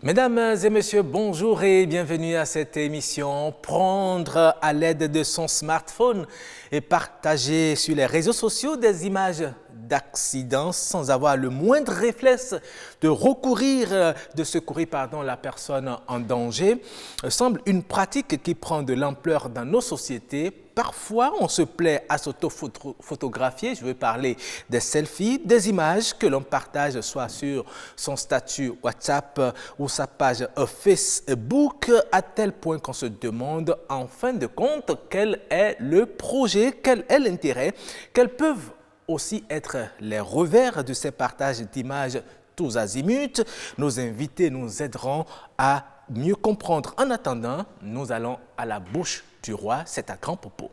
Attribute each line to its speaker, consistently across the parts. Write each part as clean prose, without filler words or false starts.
Speaker 1: Mesdames et messieurs, bonjour et bienvenue à cette émission. Prendre à l'aide de son smartphone et partager sur les réseaux sociaux des images d'accidents sans avoir le moindre réflexe de secourir la personne en danger semble une pratique qui prend de l'ampleur dans nos sociétés. Parfois, on se plaît à s'auto-photographier, je veux parler des selfies, des images que l'on partage soit sur son statut WhatsApp ou sa page Facebook, à tel point qu'on se demande en fin de compte quel est le projet, quel est l'intérêt, quels peuvent aussi être les revers de ces partages d'images tous azimuts. Nos invités nous aideront à mieux comprendre. En attendant, nous allons à la bouche du roi, c'est à Grand Popo.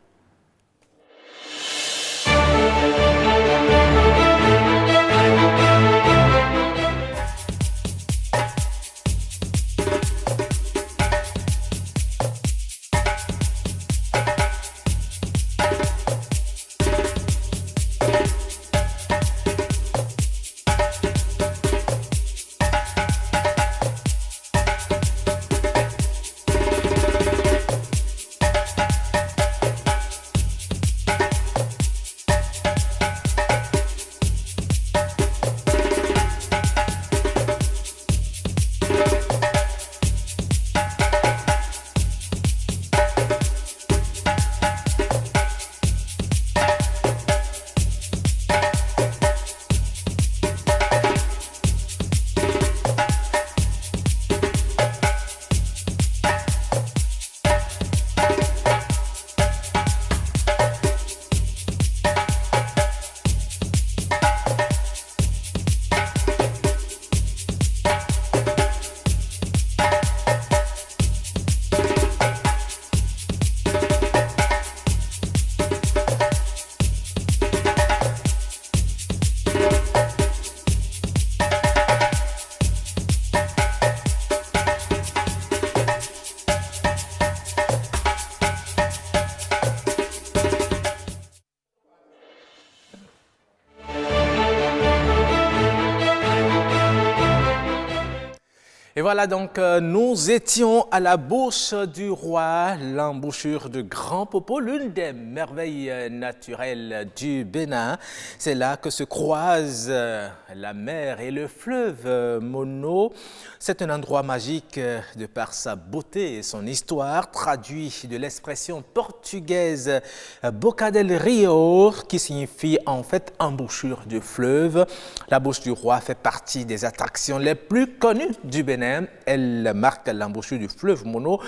Speaker 1: Et voilà donc, nous étions à la bouche du roi, l'embouchure de Grand Popo, l'une des merveilles naturelles du Bénin. C'est là que se croisent la mer et le fleuve Mono. C'est un endroit magique de par sa beauté et son histoire, traduit de l'expression portugaise Boca del Rio, qui signifie en fait embouchure du fleuve. La bouche du roi fait partie des attractions les plus connues du Bénin. Elle marque l'embouchure du fleuve Mono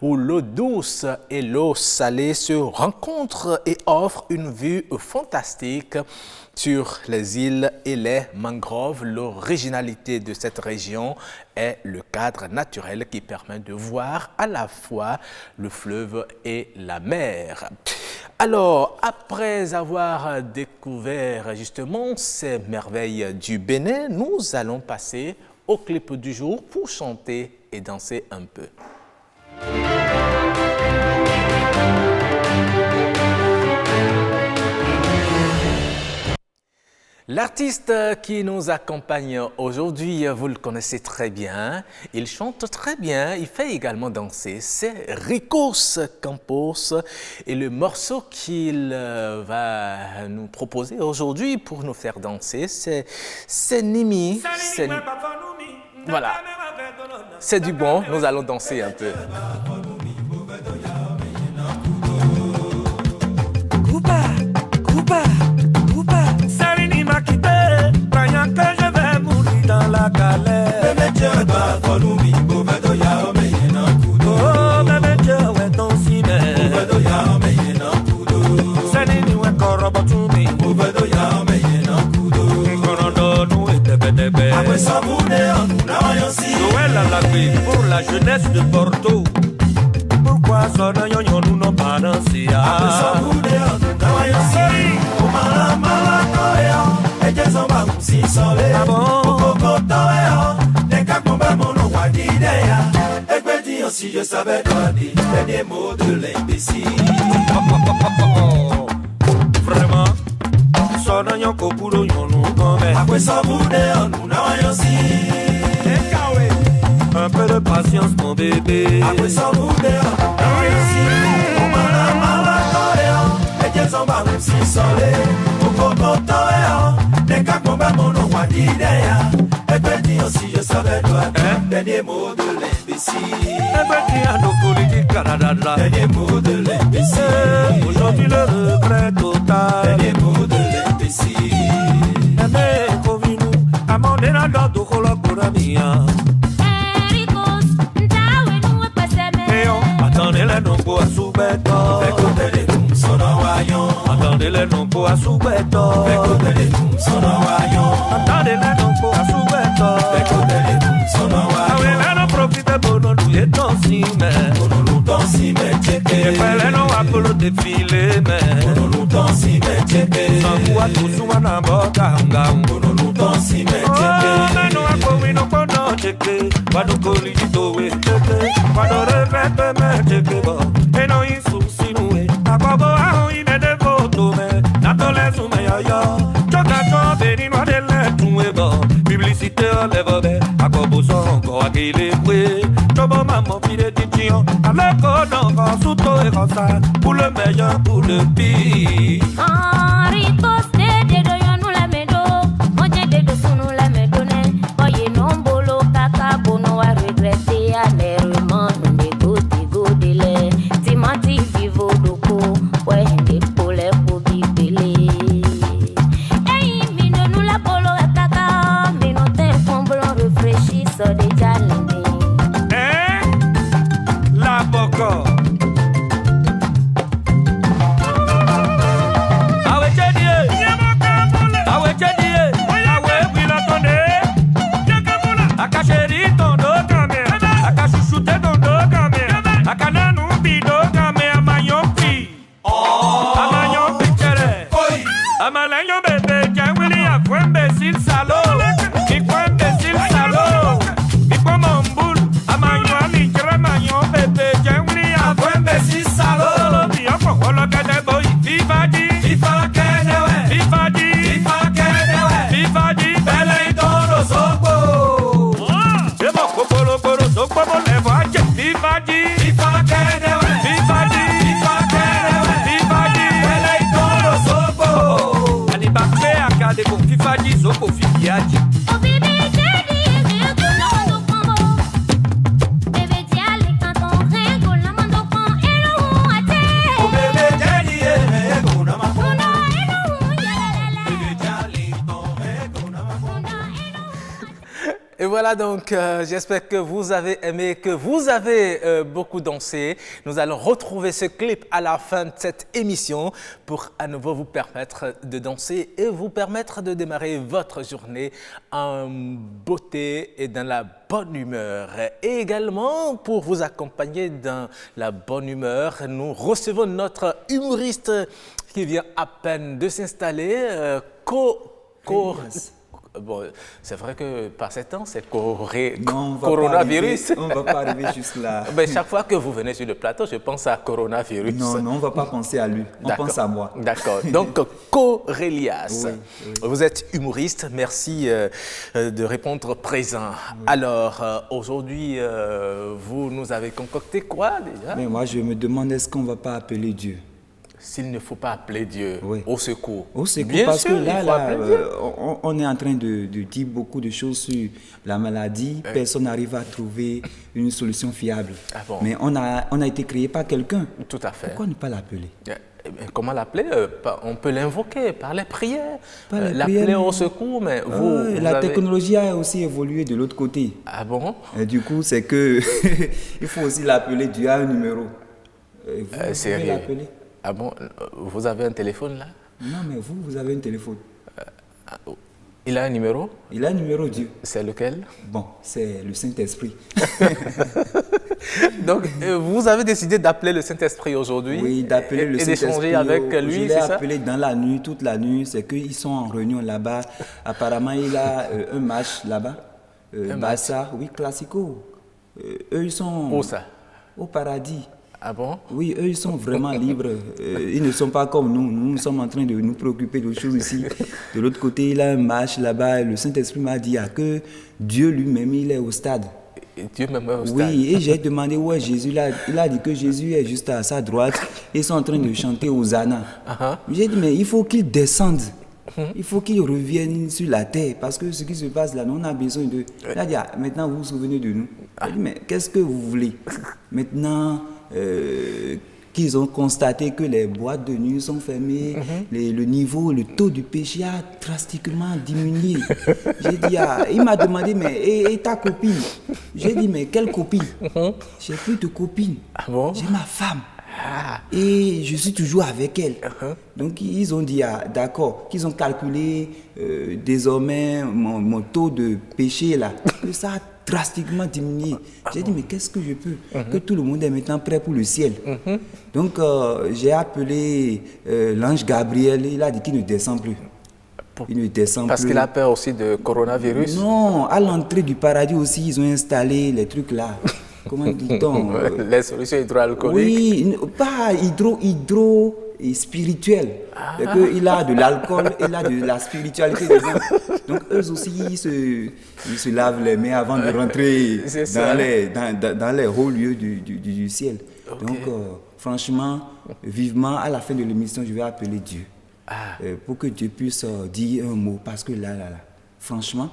Speaker 1: où l'eau douce et l'eau salée se rencontrent et offrent une vue fantastique sur les îles et les mangroves. L'originalité de cette région est le cadre naturel qui permet de voir à la fois le fleuve et la mer. Alors, après avoir découvert justement ces merveilles du Bénin, nous allons passer au clip du jour pour chanter et danser un peu. L'artiste qui nous accompagne aujourd'hui, vous le connaissez très bien, il chante très bien, il fait également danser, c'est Ricos Campos et le morceau qu'il va nous proposer aujourd'hui pour nous faire danser, c'est Nimi. Voilà, c'est du bon, nous allons danser un peu.
Speaker 2: Pour la jeunesse de Porto, pourquoi nous n'ont pas dansé? Si je savais donner les derniers mots de l'imbécile. Vraiment, sonne yon kopuro yon nou gombe. Après ça vous ne nous n'avons si. Un peu de patience, mon bébé. Après ça, vous dehors. On m'a la malade, et Dieu s'en va aussi soleil. Au cocotoya, des cas qu'on va mon nom à l'idéa. Et petit aussi, je savais toi. Dernier mot de l'imbécile. Et petit à nos politiques, Canada. Dernier mot de l'imbécile. Aujourd'hui, le regret total. Dernier mot de l'imbécile. Mais, Covino, à mon dénador do Colocoramia. Attendez les noms pour assoubetto. Écoutez les noms, son envoyant. Attendez les noms pour assoubetto. Écoutez les noms, son envoyant. Attendez les noms pour assoubetto. Écoutez les noms, son envoyant. Ah oui, là, non, profitez pour nous, nous y ton si, mais. Pour nous, ton si, mais tchéké. Et puis, les noms, à pour le défilé, mais. Pour nous, ton si, mais tchéké. Sans quoi, tout souvent, n'a pas gaou. Pour nous, ton si, mais tchéké. Oh, les noms, à pour oui, non, pour non, tchéké. Pas de coligito, oui, tchéké. Pas de regret, mais. E non insulsi noi a bobo a ine de foto me na tole su me yo choka cho beni no de le tuwe bo publicité lève be a bobo so encore a kele we chobo maman pide titio a le codo con suto e cosa pour le meilleur pour le pire Ricos de do yo no la medo oje de do sunu la medone oye non bolo kaka bono a regretter a nervement Timati vivo doko, wende pole po bibele. Hey, mino nous la polo e kaka, mino te fomblon réfléchi so déjà l'année. La boko. Awe chedie, awe chedie, awe wila tonde. Akasheri tondo kame, akashushute tondo kame, akananu. Amalenyo bébé, Jawili a fou imbécile salaud. Mi fou imbécile salaud. Mi fou mon boule. Amayo ami kere mayo bébé, Jawili a fou imbécile salaud. Mi a fou holo kede boy. Viva di, viva kede we. Viva di, viva kede we. Viva di, bele itono sokbo. Ebo kokolo koro sokbo mo levo aje. Viva di, viva kede we. Viva di, viva kede we. Viva di, bele itono sokbo. De bon FIFA di zoko fibiaji. Oh bébé chérie, rigole on prend. Bébé diale quand on rigole on prend et l'on a té. Oh bébé chérie, rigole on prend. Bébé diale quand rigole on prend.
Speaker 1: Et voilà donc, j'espère que vous avez aimé, que vous avez beaucoup dansé. Nous allons retrouver ce clip à la fin de cette émission pour à nouveau vous permettre de danser et vous permettre de démarrer votre journée en beauté et dans la bonne humeur. Et également, pour vous accompagner dans la bonne humeur, nous recevons notre humoriste qui vient à peine de s'installer, Bon, c'est vrai que par ces temps, c'est coronavirus.
Speaker 3: On ne va pas arriver juste là.
Speaker 1: Mais chaque fois que vous venez sur le plateau, je pense à coronavirus.
Speaker 3: Non, on ne va pas penser à lui. On pense à moi.
Speaker 1: D'accord. Donc, Corelias,
Speaker 3: oui.
Speaker 1: Vous êtes humoriste. Merci de répondre présent. Oui. Alors, aujourd'hui, vous nous avez concocté quoi déjà?
Speaker 3: Mais moi, je me demande, est-ce qu'on ne va pas appeler Dieu?
Speaker 1: S'il ne faut pas appeler Dieu,
Speaker 3: oui.
Speaker 1: Au secours.
Speaker 3: Au secours,
Speaker 1: bien
Speaker 3: parce
Speaker 1: sûr,
Speaker 3: que là on est en train de dire beaucoup de choses sur la maladie. Personne n'arrive à trouver une solution fiable.
Speaker 1: Ah bon? Mais
Speaker 3: on a été créé par quelqu'un.
Speaker 1: Tout à fait.
Speaker 3: Pourquoi ne pas l'appeler?
Speaker 1: Comment l'appeler? On peut l'invoquer par les prières. L'appeler au secours, mais vous,
Speaker 3: la technologie a aussi évolué de l'autre côté.
Speaker 1: Ah bon?
Speaker 3: Et du coup, c'est que il faut aussi l'appeler. Dieu a un numéro. Vous pouvez l'appeler.
Speaker 1: Ah bon? Vous avez un téléphone là?
Speaker 3: Non, mais vous avez un téléphone.
Speaker 1: Il a un numéro?
Speaker 3: Il a un numéro, Dieu.
Speaker 1: C'est lequel?
Speaker 3: Bon, c'est le Saint-Esprit.
Speaker 1: Donc, vous avez décidé d'appeler le Saint-Esprit aujourd'hui?
Speaker 3: Oui, d'appeler le Saint-Esprit.
Speaker 1: Et d'échanger avec lui,
Speaker 3: c'est ça? Je l'ai appelé dans la nuit, toute la nuit. C'est qu'ils sont en réunion là-bas. Apparemment, il a un match là-bas. Barça, oui, Classico. Eux, ils sont...
Speaker 1: Où ça?
Speaker 3: Au paradis.
Speaker 1: Ah bon?
Speaker 3: Oui, eux, ils sont vraiment libres. Ils ne sont pas comme nous. Nous sommes en train de nous préoccuper de choses ici. De l'autre côté, il a un match là-bas. Le Saint-Esprit m'a dit que Dieu lui-même, il est au stade.
Speaker 1: Et Dieu me met au stade.
Speaker 3: Oui, et j'ai demandé où est Jésus là. Il a dit que Jésus est juste à sa droite. Ils sont en train de chanter Hosanna. J'ai dit, mais il faut qu'il descende. Il faut qu'il revienne sur la terre. Parce que ce qui se passe là, nous, on a besoin de... Il a dit, ah, maintenant vous vous souvenez de nous. J'ai dit, mais qu'est-ce que vous voulez? Maintenant qu'ils ont constaté que les boîtes de nuit sont fermées, le niveau, le taux du péché a drastiquement diminué. J'ai dit, ah, il m'a demandé, mais et ta copine? J'ai dit, mais quelle copine? J'ai plus de copine.
Speaker 1: Ah bon?
Speaker 3: J'ai ma femme. Et je suis toujours avec elle. Donc ils ont dit, ah, d'accord, qu'ils ont calculé désormais mon taux de péché là, que ça a drastiquement diminué. J'ai dit, mais qu'est-ce que je peux? Que tout le monde est maintenant prêt pour le ciel. Donc j'ai appelé l'ange Gabriel, il a dit qu'il ne descend plus. Il ne descend
Speaker 1: Parce
Speaker 3: plus.
Speaker 1: qu'il a peur aussi de coronavirus?
Speaker 3: Non, à l'entrée du paradis aussi, ils ont installé les trucs là. Comment dit-on?
Speaker 1: Les solutions hydroalcooliques?
Speaker 3: Oui, pas hydro et spirituel. Il a de l'alcool et il a de la spiritualité dedans. Donc eux aussi, ils se lavent les mains avant de rentrer dans les hauts lieux du ciel.
Speaker 1: Okay.
Speaker 3: Donc franchement, vivement, à la fin de l'émission, je vais appeler Dieu. Pour que Dieu puisse dire un mot. Parce que là, franchement...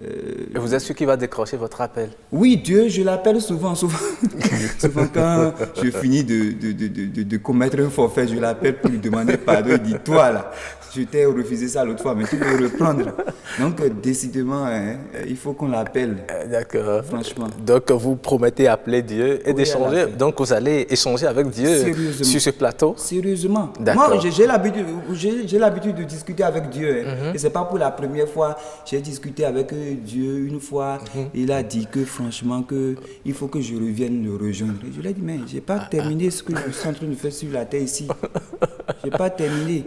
Speaker 1: Et vous êtes sûr qu'il va décrocher votre appel?
Speaker 3: Oui, Dieu, je l'appelle souvent. Souvent quand je finis de commettre un forfait, je l'appelle pour lui demander pardon. Il dit, toi là, je t'ai refusé ça l'autre fois, mais tu peux reprendre. Donc, décidément, il faut qu'on l'appelle.
Speaker 1: D'accord.
Speaker 3: Franchement.
Speaker 1: Donc, vous promettez appeler Dieu et d'échanger. Donc, vous allez échanger avec Dieu sur ce plateau?
Speaker 3: Sérieusement.
Speaker 1: D'accord.
Speaker 3: Moi, j'ai l'habitude de discuter avec Dieu. Et ce n'est pas pour la première fois. J'ai discuté avec Dieu une fois. Il a dit que franchement, il faut que je revienne le rejoindre. Et je lui ai dit, mais je n'ai pas terminé ce que je suis en train de faire sur la terre ici. Je n'ai pas terminé.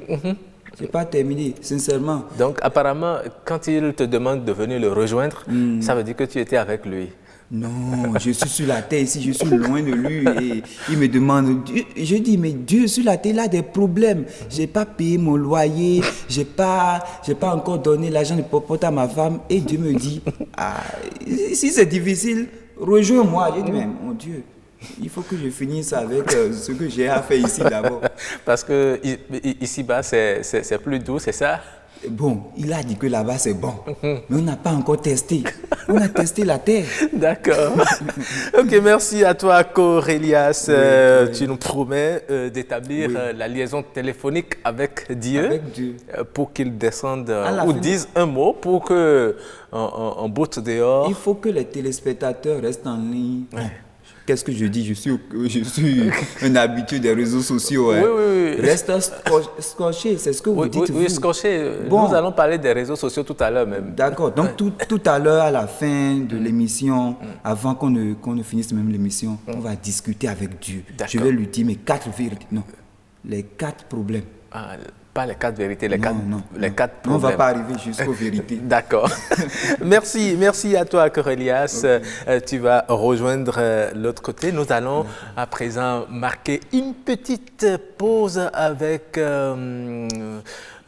Speaker 3: Je n'ai pas terminé, sincèrement.
Speaker 1: Donc, apparemment, quand il te demande de venir le rejoindre, ça veut dire que tu étais avec lui.
Speaker 3: Non, je suis sur la terre ici, je suis loin de lui et il me demande, je dis, mais Dieu, sur la terre, il a des problèmes. Je n'ai pas payé mon loyer, je n'ai pas encore donné l'argent de popote à ma femme et Dieu me dit, ah, si c'est difficile, rejoins-moi. Je dis, mais mon Dieu, il faut que je finisse avec ce que j'ai à faire ici d'abord.
Speaker 1: Parce que ici-bas, c'est plus doux, c'est ça?
Speaker 3: Bon, il a dit que là-bas c'est bon, mais on n'a pas encore testé. On a testé la terre.
Speaker 1: D'accord. Ok, merci à toi, Corelias. Tu nous promets d'établir la liaison téléphonique avec Dieu, pour qu'il descende ou dise un mot pour qu'on botte dehors.
Speaker 3: Il faut que les téléspectateurs restent en ligne. Qu'est-ce que je dis? Je suis un habitué des réseaux sociaux.
Speaker 1: Oui.
Speaker 3: Reste scotché, c'est ce que vous dites.
Speaker 1: Oui, scotché. Bon. Nous allons parler des réseaux sociaux tout à l'heure même.
Speaker 3: D'accord. Donc tout à l'heure, à la fin de l'émission, avant qu'on ne finisse même l'émission, on va discuter avec Dieu. Je vais lui dire mes 4 vérités. Non, les 4 problèmes.
Speaker 1: Pas les 4 vérités, les 4 problèmes.
Speaker 3: On ne va pas arriver jusqu'aux vérités.
Speaker 1: D'accord. Merci à toi, Corelias. Tu vas rejoindre l'autre côté. Nous allons à présent marquer une petite pause avec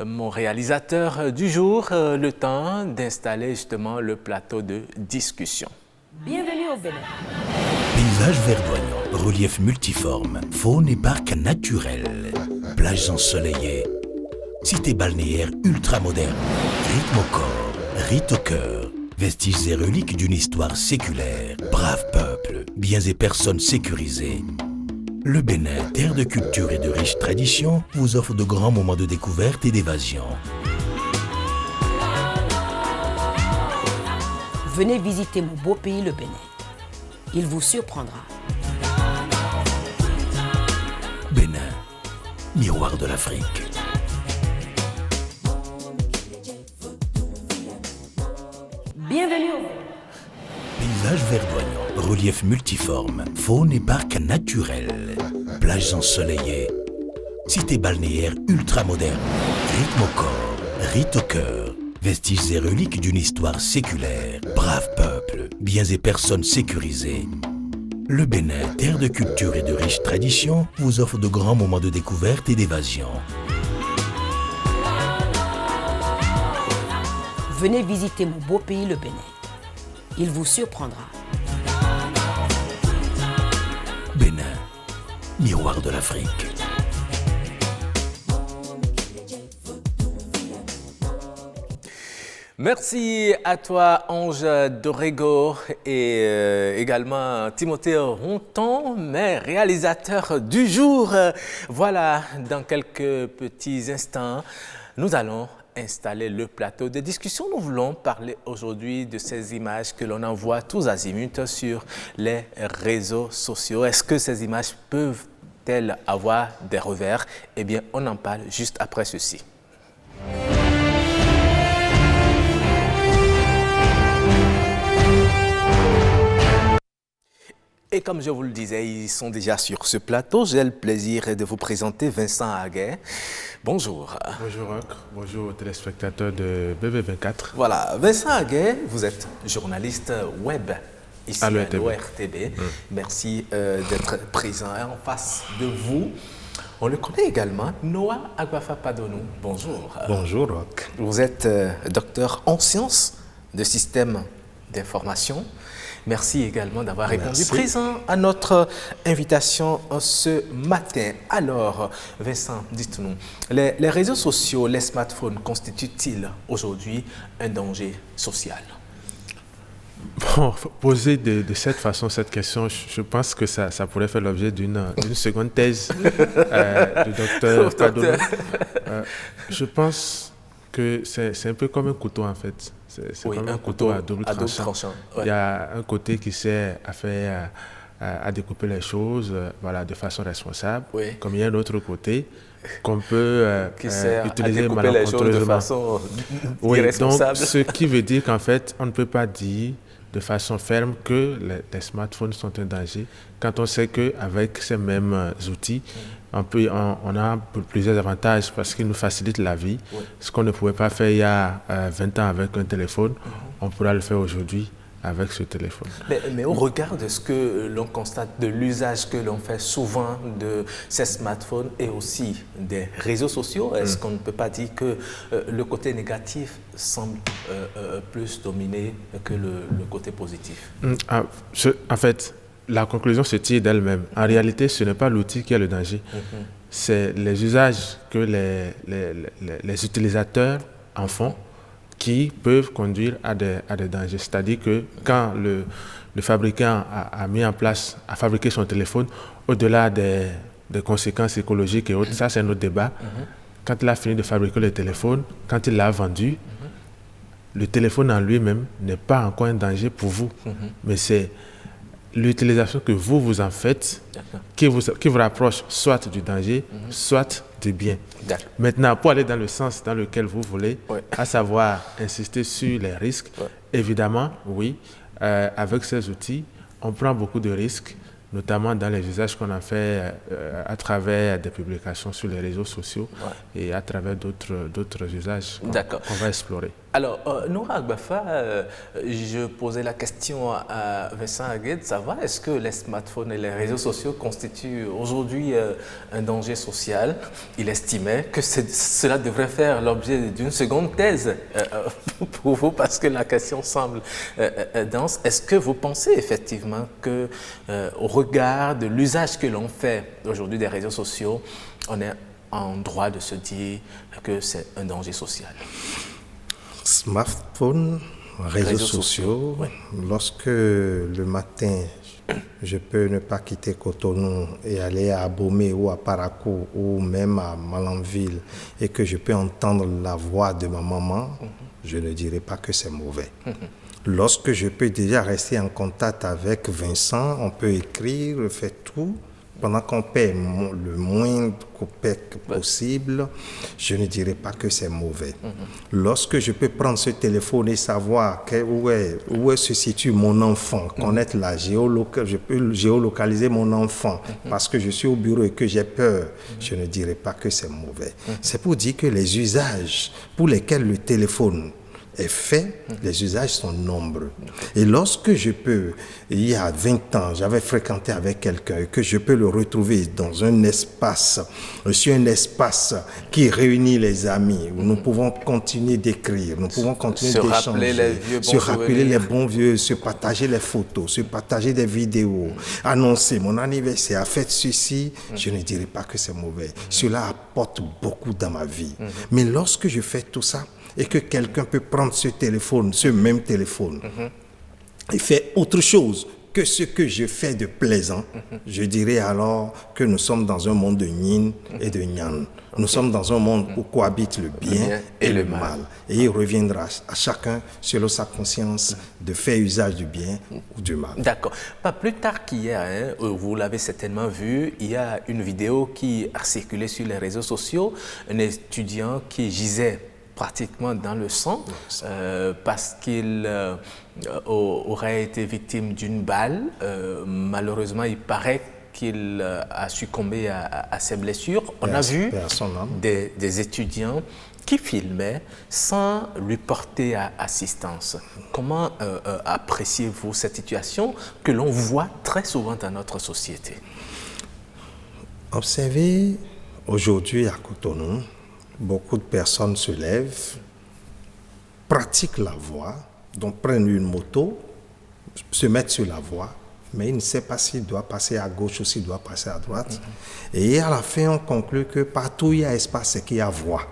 Speaker 1: mon réalisateur du jour, le temps d'installer justement le plateau de discussion.
Speaker 4: Bienvenue au Bénin.
Speaker 5: Paysage verdoyant, relief multiforme, faune et parc naturel, plages ensoleillées, cité balnéaire ultramoderne, rythme au corps, rite au cœur, vestiges et reliques d'une histoire séculaire, brave peuple, biens et personnes sécurisées. Le Bénin, terre de culture et de riches traditions, vous offre de grands moments de découverte et d'évasion.
Speaker 4: Venez visiter mon beau pays, le Bénin. Il vous surprendra.
Speaker 5: Bénin, miroir de l'Afrique.
Speaker 4: Bienvenue au Bénin.
Speaker 5: Paysage verdoyant, relief multiforme, faune et parc naturel, plages ensoleillées, cité balnéaire ultramoderne, rythme au corps, rite au cœur, vestiges et reliques d'une histoire séculaire, brave peuple, biens et personnes sécurisées. Le Bénin, terre de culture et de riches traditions, vous offre de grands moments de découverte et d'évasion.
Speaker 4: Venez visiter mon beau pays, le Bénin. Il vous surprendra.
Speaker 5: Bénin, miroir de l'Afrique.
Speaker 1: Merci à toi, Ange Dorego, et également Timothée Ronton, mes réalisateurs du jour. Voilà, dans quelques petits instants, nous allons installer le plateau de discussion. Nous voulons parler aujourd'hui de ces images que l'on envoie tous azimuts sur les réseaux sociaux. Est-ce que ces images peuvent-elles avoir des revers? Eh bien, on en parle juste après ceci. Et comme je vous le disais, ils sont déjà sur ce plateau. J'ai le plaisir de vous présenter Vincent Aguet. Bonjour.
Speaker 6: Bonjour Roch, bonjour aux téléspectateurs de BB24.
Speaker 1: Voilà, Vincent Aguet, vous êtes journaliste web ici à l'ORTB. Merci d'être présent. Et en face de vous, on le connaît également, Noah Agbafa Padonou. Bonjour.
Speaker 7: Bonjour Roch.
Speaker 1: Vous êtes docteur en sciences de système d'information. Merci également d'avoir répondu présent à notre invitation ce matin. Alors, Vincent, dites-nous, les réseaux sociaux, les smartphones constituent-ils aujourd'hui un danger social?
Speaker 6: Bon, poser de cette façon cette question, je pense que ça pourrait faire l'objet d'une seconde thèse du docteur Padonou. Je pense que c'est un peu comme un couteau en fait. C'est comme un couteau à double tranchant. Ouais. Il y a un côté qui sert à découper les choses de façon responsable, comme il y a un autre côté qu'on peut utiliser malencontreusement.
Speaker 1: De façon
Speaker 6: irresponsable. Donc, ce qui veut dire qu'en fait, on ne peut pas dire de façon ferme que les smartphones sont un danger, quand on sait qu'avec ces mêmes outils, on a plusieurs avantages parce qu'ils nous facilitent la vie. Ce qu'on ne pouvait pas faire il y a 20 ans avec un téléphone, on pourra le faire aujourd'hui avec ce téléphone.
Speaker 1: Mais au regard de ce que l'on constate, de l'usage que l'on fait souvent de ces smartphones et aussi des réseaux sociaux, est-ce qu'on ne peut pas dire que le côté négatif semble plus dominer que le côté positif?
Speaker 6: En fait, la conclusion se tire d'elle-même. En réalité, ce n'est pas l'outil qui est le danger. C'est les usages que les utilisateurs en font qui peuvent conduire à des dangers. C'est-à-dire que quand le fabricant a mis en place, a fabriqué son téléphone, au-delà des conséquences écologiques et autres, ça c'est un autre débat. Quand il a fini de fabriquer le téléphone, quand il l'a vendu, le téléphone en lui-même n'est pas encore un danger pour vous, mais c'est l'utilisation que vous en faites qui vous rapproche soit du danger, soit du bien. Maintenant, pour aller dans le sens dans lequel vous voulez, à savoir insister sur les risques, évidemment, oui, avec ces outils, on prend beaucoup de risques, notamment dans les usages qu'on a fait à travers des publications sur les réseaux sociaux et à travers d'autres usages qu'on va explorer.
Speaker 1: Alors, Noah Agbafa, je posais la question à Vincent Aguet de savoir est-ce que les smartphones et les réseaux sociaux constituent aujourd'hui un danger social. Il estimait que cela devrait faire l'objet d'une seconde thèse pour vous parce que la question semble dense. Est-ce que vous pensez effectivement que, au regard de l'usage que l'on fait aujourd'hui des réseaux sociaux, on est en droit de se dire que c'est un danger social?
Speaker 7: Smartphone, réseaux sociaux. Lorsque le matin, je peux ne pas quitter Cotonou et aller à Abomey ou à Parakou ou même à Malanville et que je peux entendre la voix de ma maman, je ne dirais pas que c'est mauvais. Lorsque je peux déjà rester en contact avec Vincent, on peut écrire, faire tout. Pendant qu'on paie le moindre copec possible, je ne dirais pas que c'est mauvais. Lorsque je peux prendre ce téléphone et savoir où se situe mon enfant, connaître je peux géolocaliser mon enfant parce que je suis au bureau et que j'ai peur, je ne dirais pas que c'est mauvais. C'est pour dire que les usages pour lesquels le téléphone est fait, les usages sont nombreux. Et lorsque je peux, il y a 20 ans, j'avais fréquenté avec quelqu'un, que je peux le retrouver dans un espace, sur un espace qui réunit les amis, où nous pouvons continuer d'écrire, nous pouvons continuer d'échanger, se rappeler les bons vieux, se partager les photos, se partager des vidéos, annoncer mon anniversaire, faites ceci, je ne dirais pas que c'est mauvais. Cela apporte beaucoup dans ma vie. Mais lorsque je fais tout ça, et que quelqu'un peut prendre ce téléphone, ce même téléphone, et faire autre chose que ce que je fais de plaisant, je dirais alors que nous sommes dans un monde de yin et de yang. Nous sommes dans un monde où cohabitent le bien et le mal. Et il reviendra à chacun, selon sa conscience, de faire usage du bien ou du mal.
Speaker 1: D'accord. Pas plus tard qu'hier, vous l'avez certainement vu, il y a une vidéo qui a circulé sur les réseaux sociaux, un étudiant qui gisait pratiquement dans le sang parce qu'il aurait été victime d'une balle. Malheureusement, il paraît qu'il a succombé à ses blessures. On a vu des étudiants qui filmaient sans lui porter assistance. Comment appréciez-vous cette situation que l'on voit très souvent dans notre société?
Speaker 7: Observez, aujourd'hui à Cotonou, beaucoup de personnes se lèvent, pratiquent la voie, donc prennent une moto, se mettent sur la voie, mais ils ne savent pas s'il doit passer à gauche ou s'il doit passer à droite. Et à la fin, on conclut que partout où il y a espace, c'est qu'il y a voie.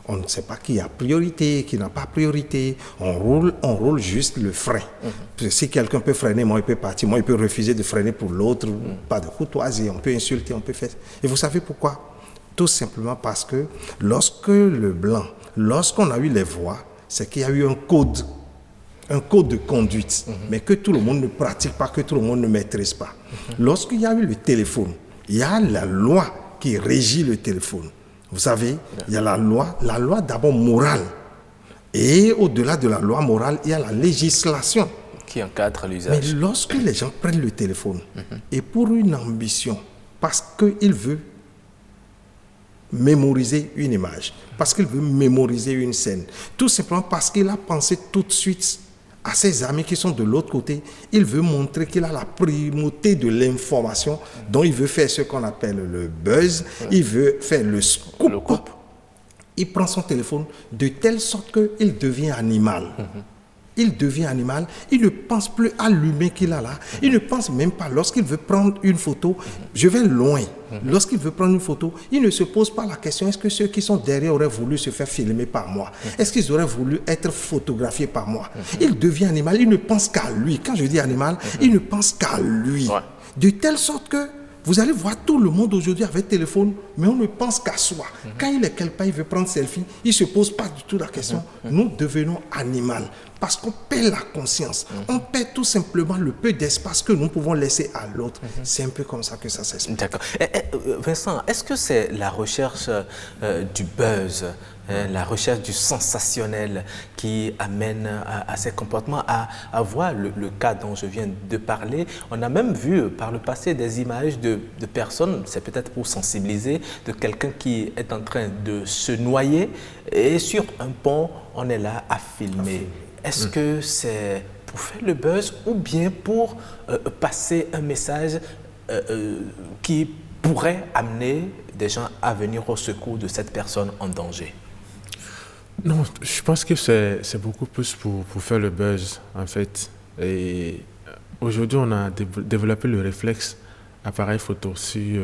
Speaker 7: On ne sait pas qui a priorité, qui n'a pas priorité. On roule juste le frein. Si quelqu'un peut freiner, moi, il peut partir. Moi, il peut refuser de freiner pour l'autre. Pas de courtoisie. On peut insulter, on peut faire... Et vous savez pourquoi? Tout simplement parce que lorsqu'on a eu les voies, c'est qu'il y a eu un code de conduite, mais que tout le monde ne pratique pas, que tout le monde ne maîtrise pas. Lorsqu'il y a eu le téléphone, il y a la loi qui régit le téléphone. Vous savez, il y a la loi d'abord morale. Et au-delà de la loi morale, il y a la législation
Speaker 1: qui encadre l'usage.
Speaker 7: Mais lorsque les gens prennent le téléphone, et pour une ambition, parce qu'il veut mémoriser une image, parce qu'il veut mémoriser une scène, tout simplement parce qu'il a pensé tout de suite à ses amis qui sont de l'autre côté, il veut montrer qu'il a la primauté de l'information, dont il veut faire ce qu'on appelle le buzz, il veut faire le scoop. Il prend son téléphone de telle sorte qu'il devient animal. Il devient animal, il ne pense plus à l'humain qu'il a là, il ne pense même pas, lorsqu'il veut prendre une photo, je vais loin, lorsqu'il veut prendre une photo, il ne se pose pas la question, est-ce que ceux qui sont derrière auraient voulu se faire filmer par moi? Est-ce qu'ils auraient voulu être photographiés par moi? Il devient animal, il ne pense qu'à lui. Quand je dis animal, il ne pense qu'à lui. De telle sorte que vous allez voir tout le monde aujourd'hui avec téléphone, mais on ne pense qu'à soi. Quand il est quelque part, il veut prendre selfie, il ne se pose pas du tout la question. Nous devenons animal parce qu'on perd la conscience. On perd tout simplement le peu d'espace que nous pouvons laisser à l'autre. C'est un peu comme ça que ça s'explique.
Speaker 1: D'accord. Vincent, est-ce que c'est la recherche du buzz, la recherche du sensationnel qui amène à ces comportements, à voir le cas dont je viens de parler? On a même vu par le passé des images de personnes, c'est peut-être pour sensibiliser, de quelqu'un qui est en train de se noyer et sur un pont, on est là à filmer. Est-ce que c'est pour faire le buzz ou bien pour passer un message qui pourrait amener des gens à venir au secours de cette personne en danger?
Speaker 6: Non, je pense que c'est beaucoup plus pour faire le buzz, en fait. Et aujourd'hui, on a développé le réflexe appareil photo sur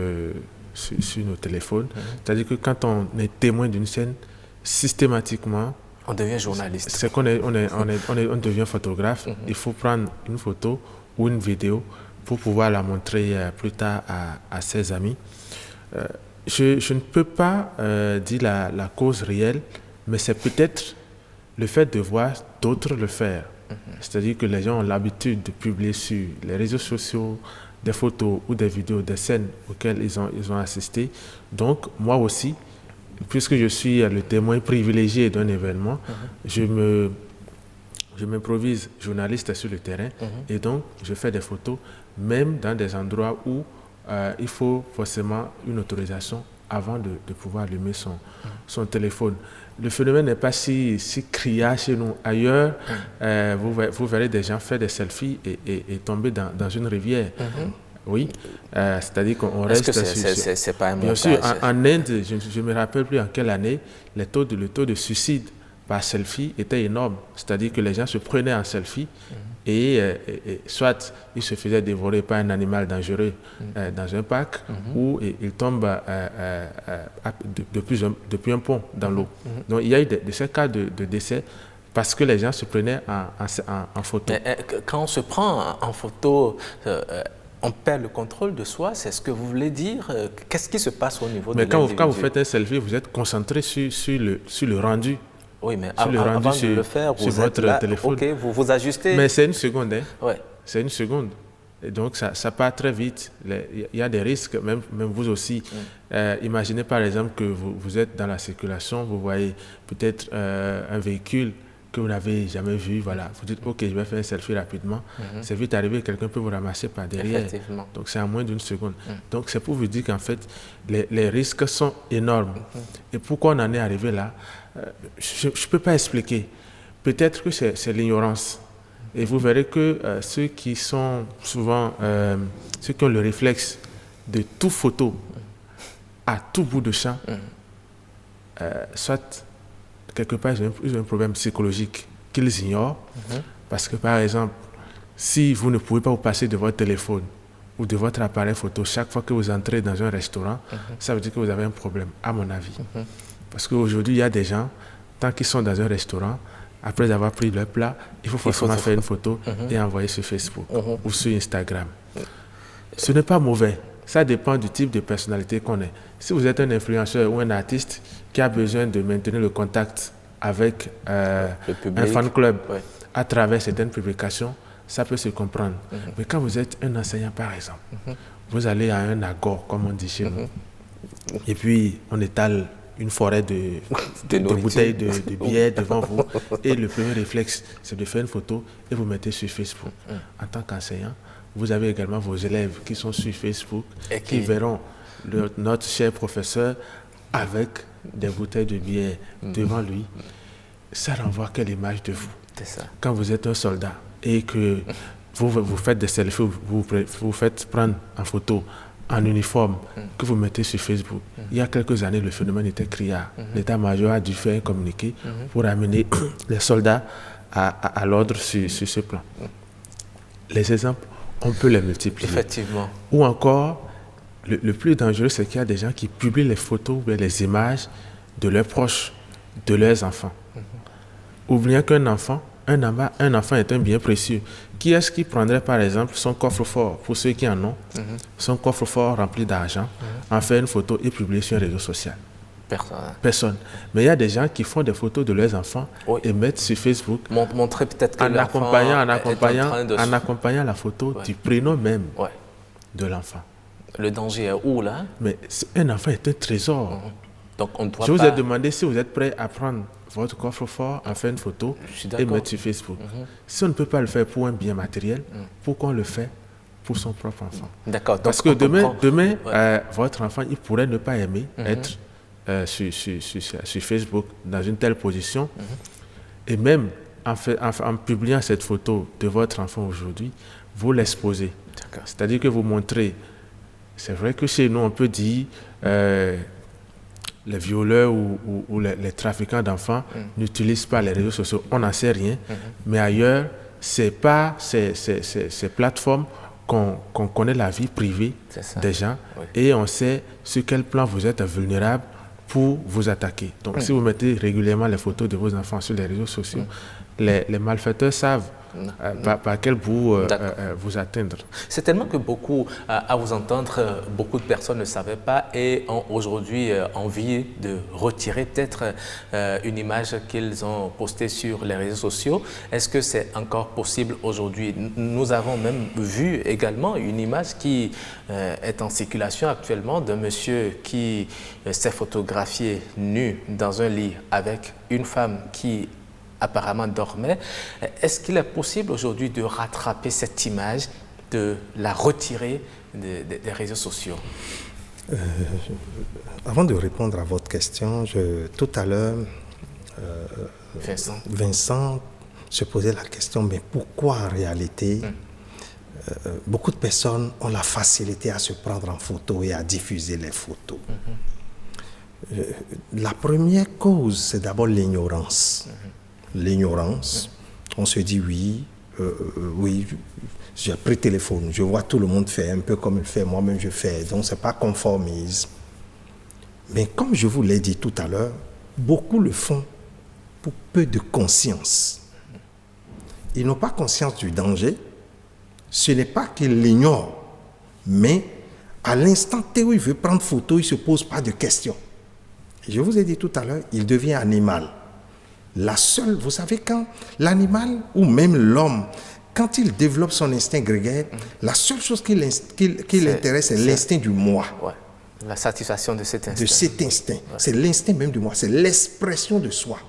Speaker 6: nos téléphones. C'est-à-dire que quand on est témoin d'une scène, systématiquement,
Speaker 1: on devient journaliste.
Speaker 6: C'est qu'on on devient photographe. Il faut prendre une photo ou une vidéo pour pouvoir la montrer plus tard à ses amis. Je ne peux pas dire la cause réelle, mais c'est peut-être le fait de voir d'autres le faire. C'est-à-dire que les gens ont l'habitude de publier sur les réseaux sociaux des photos ou des vidéos, des scènes auxquelles ils ont assisté. Donc, moi aussi, puisque je suis le témoin privilégié d'un événement, je m'improvise journaliste sur le terrain et donc je fais des photos, même dans des endroits où il faut forcément une autorisation avant de pouvoir allumer son téléphone. Le phénomène n'est pas si criard chez nous. Ailleurs, vous verrez des gens faire des selfies et tomber dans une rivière. Oui, c'est-à-dire qu'on reste...
Speaker 1: Est-ce que c'est pas un montage?
Speaker 6: Bien sûr, en Inde, je ne me rappelle plus en quelle année, le taux de suicide par selfie était énorme. C'est-à-dire que les gens se prenaient en selfie et soit ils se faisaient dévorer par un animal dangereux dans un parc ou ils tombent depuis un pont dans l'eau. Donc il y a eu de ces cas de décès parce que les gens se prenaient en photo.
Speaker 1: Mais, quand on se prend en photo, on perd le contrôle de soi, c'est ce que vous voulez dire? Qu'est-ce qui se passe au niveau de l'individu?
Speaker 6: Quand vous faites un selfie, vous êtes concentré sur le rendu.
Speaker 1: Oui, mais avant de le faire, vous êtes là, téléphone. Ok, vous ajustez.
Speaker 6: Mais c'est une seconde.
Speaker 1: Ouais.
Speaker 6: C'est une seconde. Et donc, ça part très vite. Il y a des risques, même vous aussi. Imaginez par exemple que vous êtes dans la circulation, vous voyez peut-être un véhicule que vous n'avez jamais vu. Voilà. Vous dites, OK, je vais faire un selfie rapidement. C'est vite arrivé, quelqu'un peut vous ramasser par derrière.
Speaker 1: Effectivement.
Speaker 6: Donc, c'est en moins d'une seconde. Donc, c'est pour vous dire qu'en fait, les risques sont énormes. Et pourquoi on en est arrivé là? Je ne peux pas expliquer. Peut-être que c'est l'ignorance. Et vous verrez que ceux qui sont souvent, ceux qui ont le réflexe de tout photo à tout bout de champ, soit quelque part ils ont un problème psychologique qu'ils ignorent. Parce que par exemple, si vous ne pouvez pas vous passer de votre téléphone ou de votre appareil photo chaque fois que vous entrez dans un restaurant, ça veut dire que vous avez un problème, à mon avis. Parce qu'aujourd'hui, il y a des gens, tant qu'ils sont dans un restaurant, après avoir pris leur plat, il faut forcément faire une photo et envoyer sur Facebook ou sur Instagram. Ce n'est pas mauvais. Ça dépend du type de personnalité qu'on est. Si vous êtes un influenceur ou un artiste qui a besoin de maintenir le contact avec le public, un fan club à travers certaines publications, ça peut se comprendre. Mais quand vous êtes un enseignant, par exemple, vous allez à un agor, comme on dit chez nous, et puis on étale une forêt de bouteilles de bière devant vous et le premier réflexe, c'est de faire une photo et vous mettez sur Facebook. En tant qu'enseignant, vous avez également vos élèves qui sont sur Facebook et qui verront notre cher professeur avec des bouteilles de bière devant lui. Ça renvoie quelle image de vous?
Speaker 1: C'est ça.
Speaker 6: Quand vous êtes un soldat et que vous faites des selfies, vous faites prendre en photo en uniforme que vous mettez sur Facebook. Il y a quelques années, le phénomène était criard. L'état-major a dû faire un communiqué pour amener les soldats à l'ordre sur ce plan. Les exemples, on peut les multiplier.
Speaker 1: Effectivement.
Speaker 6: Ou encore, le plus dangereux, c'est qu'il y a des gens qui publient les photos ou les images de leurs proches, de leurs enfants. Oubliant qu'un enfant est un bien précieux. Qui est-ce qui prendrait par exemple son coffre-fort, pour ceux qui en ont, son coffre-fort rempli d'argent, en faire une photo et publier sur un réseau social? Personne. Mais il y a des gens qui font des photos de leurs enfants et mettent sur Facebook,
Speaker 1: montrer peut-être que
Speaker 6: en accompagnant la photo du prénom même de l'enfant.
Speaker 1: Le danger est où là?
Speaker 6: Mais un enfant est un trésor.
Speaker 1: Donc on ne doit
Speaker 6: Je vous ai demandé si vous êtes prêt à prendre votre coffre-fort, en faire une photo et mettre sur Facebook. Si on ne peut pas le faire pour un bien matériel, pourquoi on le fait pour son propre enfant?
Speaker 1: D'accord.
Speaker 6: Parce que demain votre enfant, il pourrait ne pas aimer être sur Facebook dans une telle position. Et même en publiant cette photo de votre enfant aujourd'hui, vous l'exposez. C'est-à-dire que vous montrez, c'est vrai que chez nous, on peut dire les violeurs ou les trafiquants d'enfants n'utilisent pas les réseaux sociaux. On n'en sait rien. Mais ailleurs, ce n'est pas ces plateformes qu'on connaît la vie privée des gens et on sait sur quel plan vous êtes vulnérable pour vous attaquer. Donc, si vous mettez régulièrement les photos de vos enfants sur les réseaux sociaux, les malfaiteurs savent par quel bout vous atteindre.
Speaker 1: C'est tellement que beaucoup, à vous entendre, beaucoup de personnes ne savaient pas et ont aujourd'hui envie de retirer peut-être une image qu'ils ont postée sur les réseaux sociaux. Est-ce que c'est encore possible aujourd'hui? Nous avons même vu également une image qui est en circulation actuellement d'un monsieur qui s'est photographié nu dans un lit avec une femme qui apparemment dormait. Est-ce qu'il est possible aujourd'hui de rattraper cette image, de la retirer des réseaux sociaux?
Speaker 7: Avant de répondre à votre question, tout à l'heure, Vincent se posait la question, mais pourquoi en réalité beaucoup de personnes ont la facilité à se prendre en photo et à diffuser les photos? La première cause, c'est d'abord l'ignorance. L'ignorance, on se dit oui, j'ai pris le téléphone, je vois tout le monde faire un peu comme il fait, moi-même je fais, donc ce n'est pas conformisme. Mais comme je vous l'ai dit tout à l'heure, beaucoup le font pour peu de conscience. Ils n'ont pas conscience du danger. Ce n'est pas qu'ils l'ignorent, mais à l'instant T où il veut prendre photo, il ne se pose pas de questions. Je vous ai dit tout à l'heure, il devient animal. La seule, vous savez, quand l'animal ou même l'homme, quand il développe son instinct grégaire, la seule chose qui l'intéresse, c'est l'instinct du moi.
Speaker 1: Ouais. La satisfaction de cet instinct.
Speaker 7: De cet instinct. Ouais. C'est l'instinct même du moi, c'est l'expression de soi.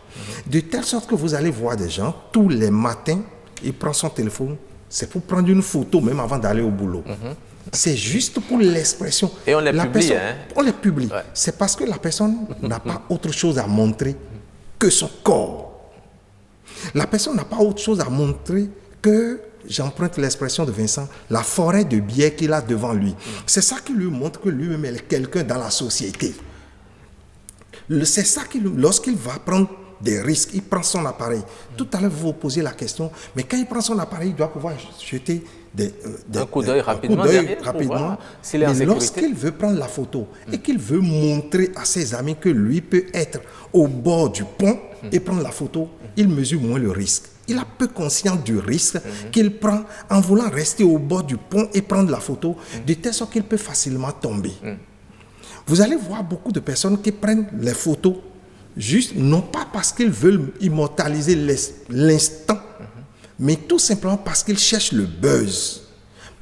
Speaker 7: De telle sorte que vous allez voir des gens, tous les matins, il prend son téléphone, c'est pour prendre une photo même avant d'aller au boulot. C'est juste pour l'expression.
Speaker 1: Et on les publie.
Speaker 7: On les publie.
Speaker 1: Ouais.
Speaker 7: C'est parce que la personne n'a pas autre chose à montrer que son corps. La personne n'a pas autre chose à montrer que, j'emprunte l'expression de Vincent, la forêt de biais qu'il a devant lui. C'est ça qui lui montre que lui-même est quelqu'un dans la société. C'est ça qui, lorsqu'il va prendre des risques, il prend son appareil. Tout à l'heure, vous vous posez la question, mais quand il prend son appareil, il doit pouvoir jeter
Speaker 1: un coup d'œil rapidement.
Speaker 7: Mais lorsqu'il veut prendre la photo et qu'il veut montrer à ses amis que lui peut être au bord du pont et prendre la photo, il mesure moins le risque. Il a peu conscience du risque qu'il prend en voulant rester au bord du pont et prendre la photo, de telle sorte qu'il peut facilement tomber. Vous allez voir beaucoup de personnes qui prennent les photos juste, non pas parce qu'ils veulent immortaliser l'instant, mais tout simplement parce qu'ils cherchent le buzz,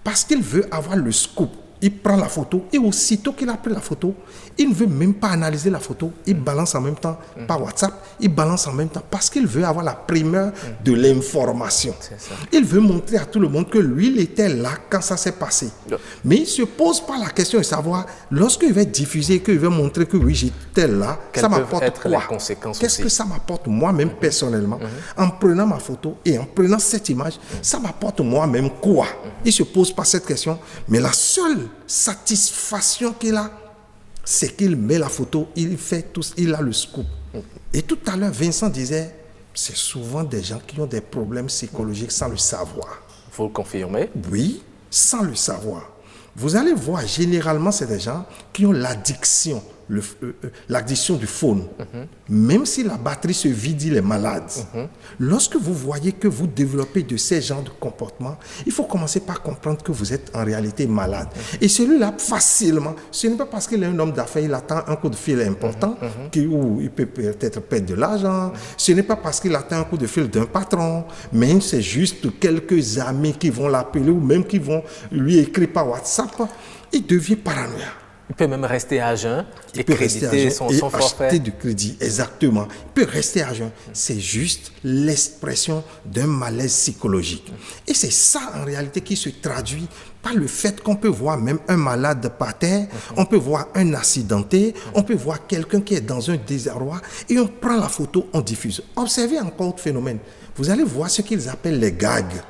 Speaker 7: parce qu'ils veulent avoir le scoop. Il prend la photo et aussitôt qu'il a pris la photo, il ne veut même pas analyser la photo, il balance en même temps par WhatsApp, il balance en même temps parce qu'il veut avoir la primeur de l'information. Il veut montrer à tout le monde que lui, il était là quand ça s'est passé. Mais il ne se pose pas la question de savoir, lorsqu'il va diffuser, qu'il veut montrer que oui, j'étais là, ça m'apporte quoi? Qu'est-ce que ça m'apporte moi-même personnellement? En prenant ma photo et en prenant cette image, ça m'apporte moi-même quoi? Il ne se pose pas cette question, mais la seule satisfaction qu'il a, c'est qu'il met la photo, il fait tout, il a le scoop. Et tout à l'heure, Vincent disait, c'est souvent des gens qui ont des problèmes psychologiques sans le savoir.
Speaker 1: Il faut le confirmer.
Speaker 7: Oui, sans le savoir. Vous allez voir, généralement, c'est des gens qui ont l'addiction, l'addiction du phone. Même si la batterie se vide, il est malade. Lorsque vous voyez que vous développez de ces genres de comportements, il faut commencer par comprendre que vous êtes en réalité malade. Et celui-là, facilement, ce n'est pas parce qu'il est un homme d'affaires, il attend un coup de fil important, où il peut peut-être perdre de l'argent. Ce n'est pas parce qu'il attend un coup de fil d'un patron, mais c'est juste quelques amis qui vont l'appeler ou même qui vont lui écrire par WhatsApp. Il devient paranoïaque.
Speaker 1: Il peut même rester à jeun et créditer son forfait.
Speaker 7: Acheter du crédit, exactement. Il peut rester à jeun. C'est juste l'expression d'un malaise psychologique. Et c'est ça, en réalité, qui se traduit par le fait qu'on peut voir même un malade par terre, on peut voir un accidenté, on peut voir quelqu'un qui est dans un désarroi, et on prend la photo, on diffuse. Observez encore autre phénomène. Vous allez voir ce qu'ils appellent les gags.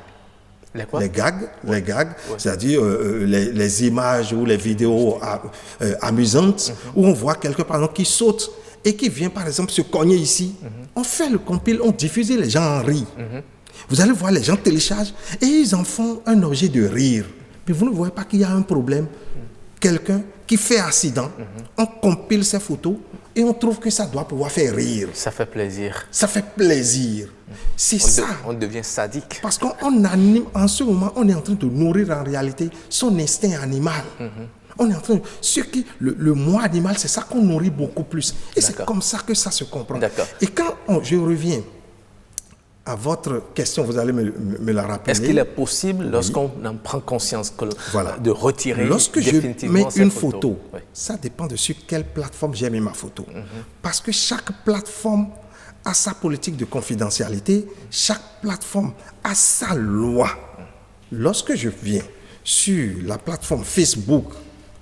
Speaker 7: Les gags, c'est-à-dire les images ou les vidéos amusantes où on voit quelqu'un par exemple qui saute et qui vient par exemple se cogner ici. On fait le compile, on diffuse et les gens en rient. Vous allez voir, les gens téléchargent et ils en font un objet de rire. Mais vous ne voyez pas qu'il y a un problème. Quelqu'un qui fait accident, on compile ses photos et on trouve que ça doit pouvoir faire rire.
Speaker 1: Ça fait plaisir.
Speaker 7: Ça fait plaisir. C'est ça.
Speaker 1: On devient sadique.
Speaker 7: Parce qu'on anime, en ce moment, on est en train de nourrir en réalité son instinct animal. On est en train de... Le moi animal, c'est ça qu'on nourrit beaucoup plus. Et c'est comme ça que ça se comprend. Et quand je reviens à votre question, vous allez me la rappeler.
Speaker 1: Est-ce qu'il est possible, lorsqu'on en prend conscience, de retirer
Speaker 7: lorsque
Speaker 1: définitivement
Speaker 7: je mets une photo, ça dépend de sur quelle plateforme j'ai mis ma photo. Parce que chaque plateforme a sa politique de confidentialité, chaque plateforme a sa loi. Lorsque je viens sur la plateforme Facebook,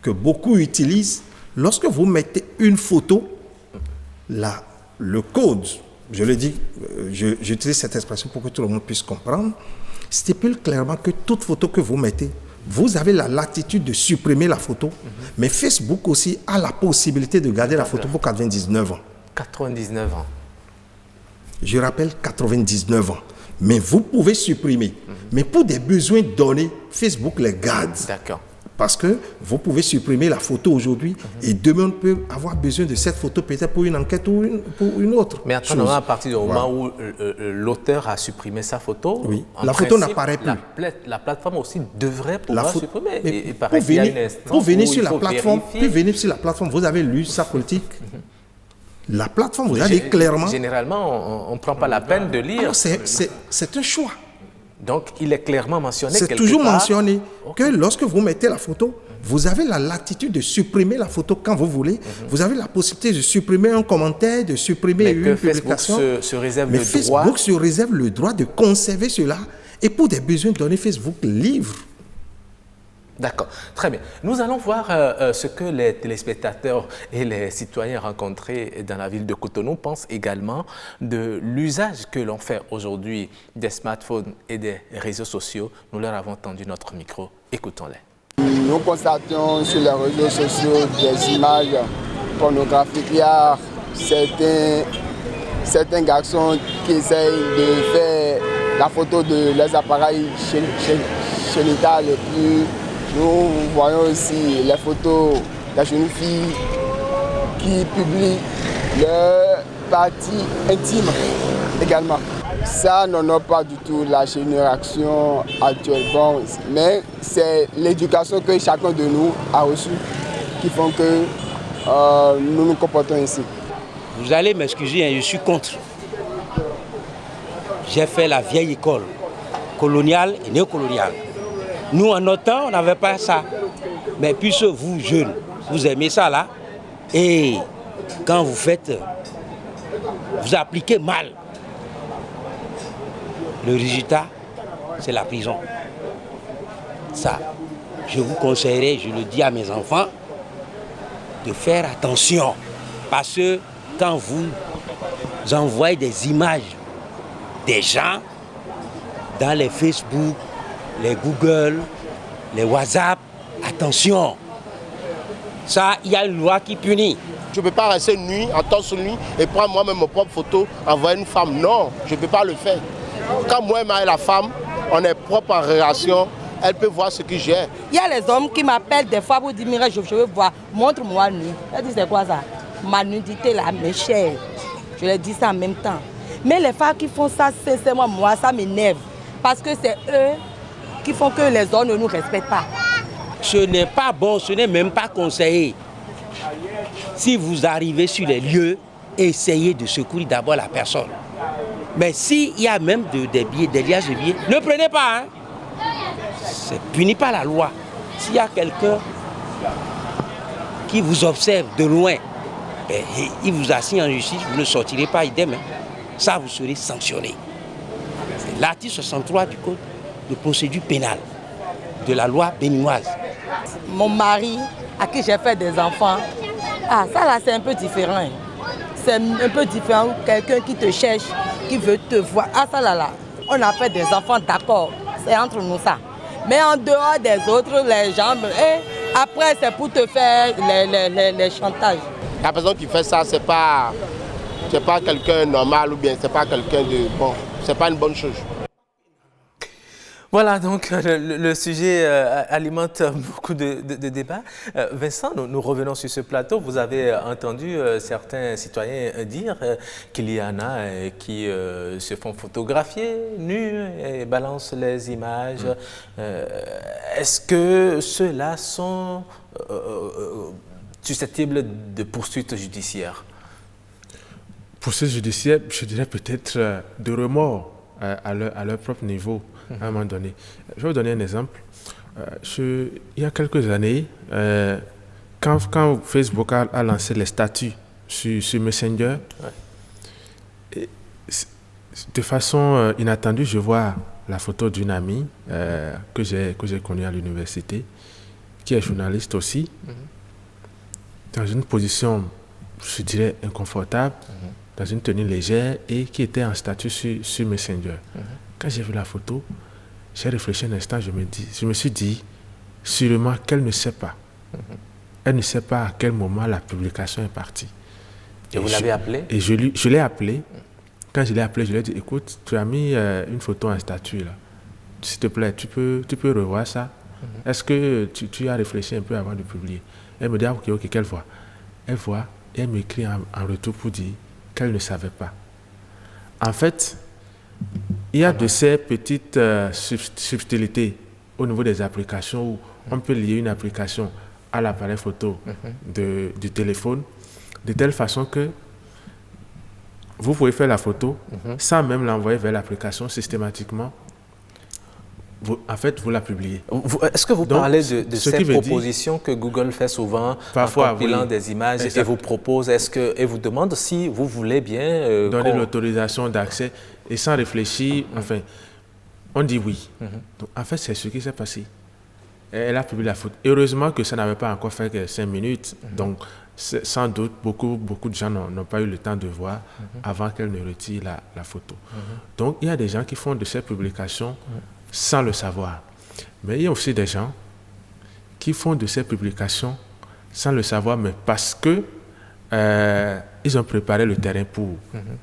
Speaker 7: que beaucoup utilisent, Lorsque vous mettez une photo, le code, je le dis, j'utilise cette expression pour que tout le monde puisse comprendre, stipule clairement que toute photo que vous mettez, vous avez la latitude de supprimer la photo, mais Facebook aussi a la possibilité de garder la photo pour 99 ans.
Speaker 1: 99 ans.
Speaker 7: Je rappelle 99 ans. Mais vous pouvez supprimer. Mais pour des besoins donnés, Facebook les garde.
Speaker 1: D'accord.
Speaker 7: Parce que vous pouvez supprimer la photo aujourd'hui et demain on peut avoir besoin de cette photo peut-être pour une enquête ou pour une autre.
Speaker 1: Mais attends, à partir du moment où l'auteur a supprimé sa photo,
Speaker 7: oui. La photo n'apparaît plus.
Speaker 1: La plateforme aussi devrait pouvoir supprimer. Et
Speaker 7: pour venir sur la plateforme, vous avez lu sa politique. La plateforme, vous avez clairement...
Speaker 1: Généralement, on ne prend pas la peine de lire.
Speaker 7: Alors, c'est un choix.
Speaker 1: Donc, il est clairement mentionné quelque part.
Speaker 7: C'est toujours mentionné que lorsque vous mettez la photo, vous avez la latitude de supprimer la photo quand vous voulez. Vous avez la possibilité de supprimer un commentaire, de supprimer une publication.
Speaker 1: Facebook se réserve le droit.
Speaker 7: Facebook se réserve le droit de conserver cela. Et pour des besoins donnés, Facebook livre.
Speaker 1: D'accord, très bien. Nous allons voir ce que les téléspectateurs et les citoyens rencontrés dans la ville de Cotonou pensent également de l'usage que l'on fait aujourd'hui des smartphones et des réseaux sociaux. Nous leur avons tendu notre micro. Écoutons-les.
Speaker 8: Nous constatons sur les réseaux sociaux des images pornographiques. Il y a certains garçons qui essayent de faire la photo de leurs appareils génitales et puis nous voyons aussi les photos des jeunes filles qui publient leurs parties intimes également. Ça n'honore pas du tout la génération actuelle. Bon, mais c'est l'éducation que chacun de nous a reçue qui font que nous nous comportons ainsi.
Speaker 9: Vous allez m'excuser, je suis contre. J'ai fait la vieille école, coloniale et néocoloniale. Nous, en notre temps, on n'avait pas ça. Mais puisque vous, jeunes, vous aimez ça là, et quand vous faites, vous appliquez mal, le résultat, c'est la prison. Ça, je vous conseillerais, je le dis à mes enfants, de faire attention. Parce que quand vous envoyez des images des gens dans les Facebook, les Google, les WhatsApp, attention. Ça, il y a une loi qui punit.
Speaker 10: Je ne peux pas rester nuit, en torse nuit, et prendre moi-même ma propre photo, envoyer une femme. Non, je ne peux pas le faire. Quand moi et la femme, on est propre en relation, elle peut voir ce que j'ai.
Speaker 4: Il y a les hommes qui m'appellent des fois pour dire, Mireille, je veux voir, montre-moi nu. Elle dit, c'est quoi ça? Ma nudité là, mes chers. Je leur dis ça en même temps. Mais les femmes qui font ça, sincèrement, moi, ça m'énerve. Parce que c'est eux qui font que les hommes ne nous respectent pas.
Speaker 9: Ce n'est pas bon, ce n'est même pas conseillé. Si vous arrivez sur les lieux, essayez de secourir d'abord la personne. Mais s'il y a même des billets, des liasses de billets, ne prenez pas. Hein. C'est puni par la loi. S'il y a quelqu'un qui vous observe de loin, et il vous assigne en justice, vous ne sortirez pas idem. Hein. Ça, vous serez sanctionné. C'est l'article 63 du Code de procédure pénale de la loi béninoise.
Speaker 4: Mon mari, à qui j'ai fait des enfants, ah ça là c'est un peu différent. Hein. C'est un peu différent, quelqu'un qui te cherche, qui veut te voir. Ah ça là, on a fait des enfants, d'accord, c'est entre nous ça. Mais en dehors des autres, les gens, après c'est pour te faire les chantages.
Speaker 10: La personne qui fait ça, c'est pas quelqu'un normal ou bien c'est pas quelqu'un de bon, c'est pas une bonne chose.
Speaker 1: Voilà, donc le sujet alimente beaucoup de débats. Vincent, nous revenons sur ce plateau. Vous avez entendu certains citoyens dire qu'il y en a qui se font photographier nus et balancent les images. Est-ce que ceux-là sont susceptibles de poursuites judiciaires?
Speaker 6: Poursuites judiciaires, je dirais peut-être de remords à leur propre niveau. À un moment donné. Je vais vous donner un exemple. Il y a quelques années, quand Facebook a lancé les statuts sur Messenger, et, de façon inattendue, je vois la photo d'une amie que j'ai connue à l'université, qui est journaliste aussi. dans une position, je dirais, inconfortable, dans une tenue légère et qui était en statut sur Messenger. Quand j'ai vu la photo, j'ai réfléchi un instant, je me suis dit, sûrement qu'elle ne sait pas. Elle ne sait pas à quel moment la publication est partie.
Speaker 1: Et vous l'avez appelé?
Speaker 6: Et je l'ai appelé. Quand je l'ai appelé, je lui ai dit, écoute, tu as mis une photo en statut là. S'il te plaît, tu peux revoir ça? Est-ce que tu as réfléchi un peu avant de publier? Elle me dit, ah, ok, qu'elle voit. Elle voit et elle m'écrit en retour pour dire qu'elle ne savait pas. En fait, il y a de ces petites subtilités au niveau des applications où on peut lier une application à l'appareil photo du téléphone de telle façon que vous pouvez faire la photo sans même l'envoyer vers l'application systématiquement. En fait, vous la publiez.
Speaker 1: Est-ce que vous parlez de cette proposition que Google fait souvent
Speaker 6: parfois,
Speaker 1: en compilant des images et vous propose, et vous demande si vous voulez bien...
Speaker 6: donner l'autorisation d'accès et sans réfléchir, enfin, on dit oui. Donc, en fait, c'est ce qui s'est passé. Elle a publié la photo. Heureusement que ça n'avait pas encore fait que 5 minutes. Donc, sans doute, beaucoup de gens n'ont pas eu le temps de voir avant qu'elle ne retire la photo. Donc, il y a des gens qui font de ces publications sans le savoir. Mais il y a aussi des gens qui font de ces publications sans le savoir, mais parce que ils ont préparé le terrain pour.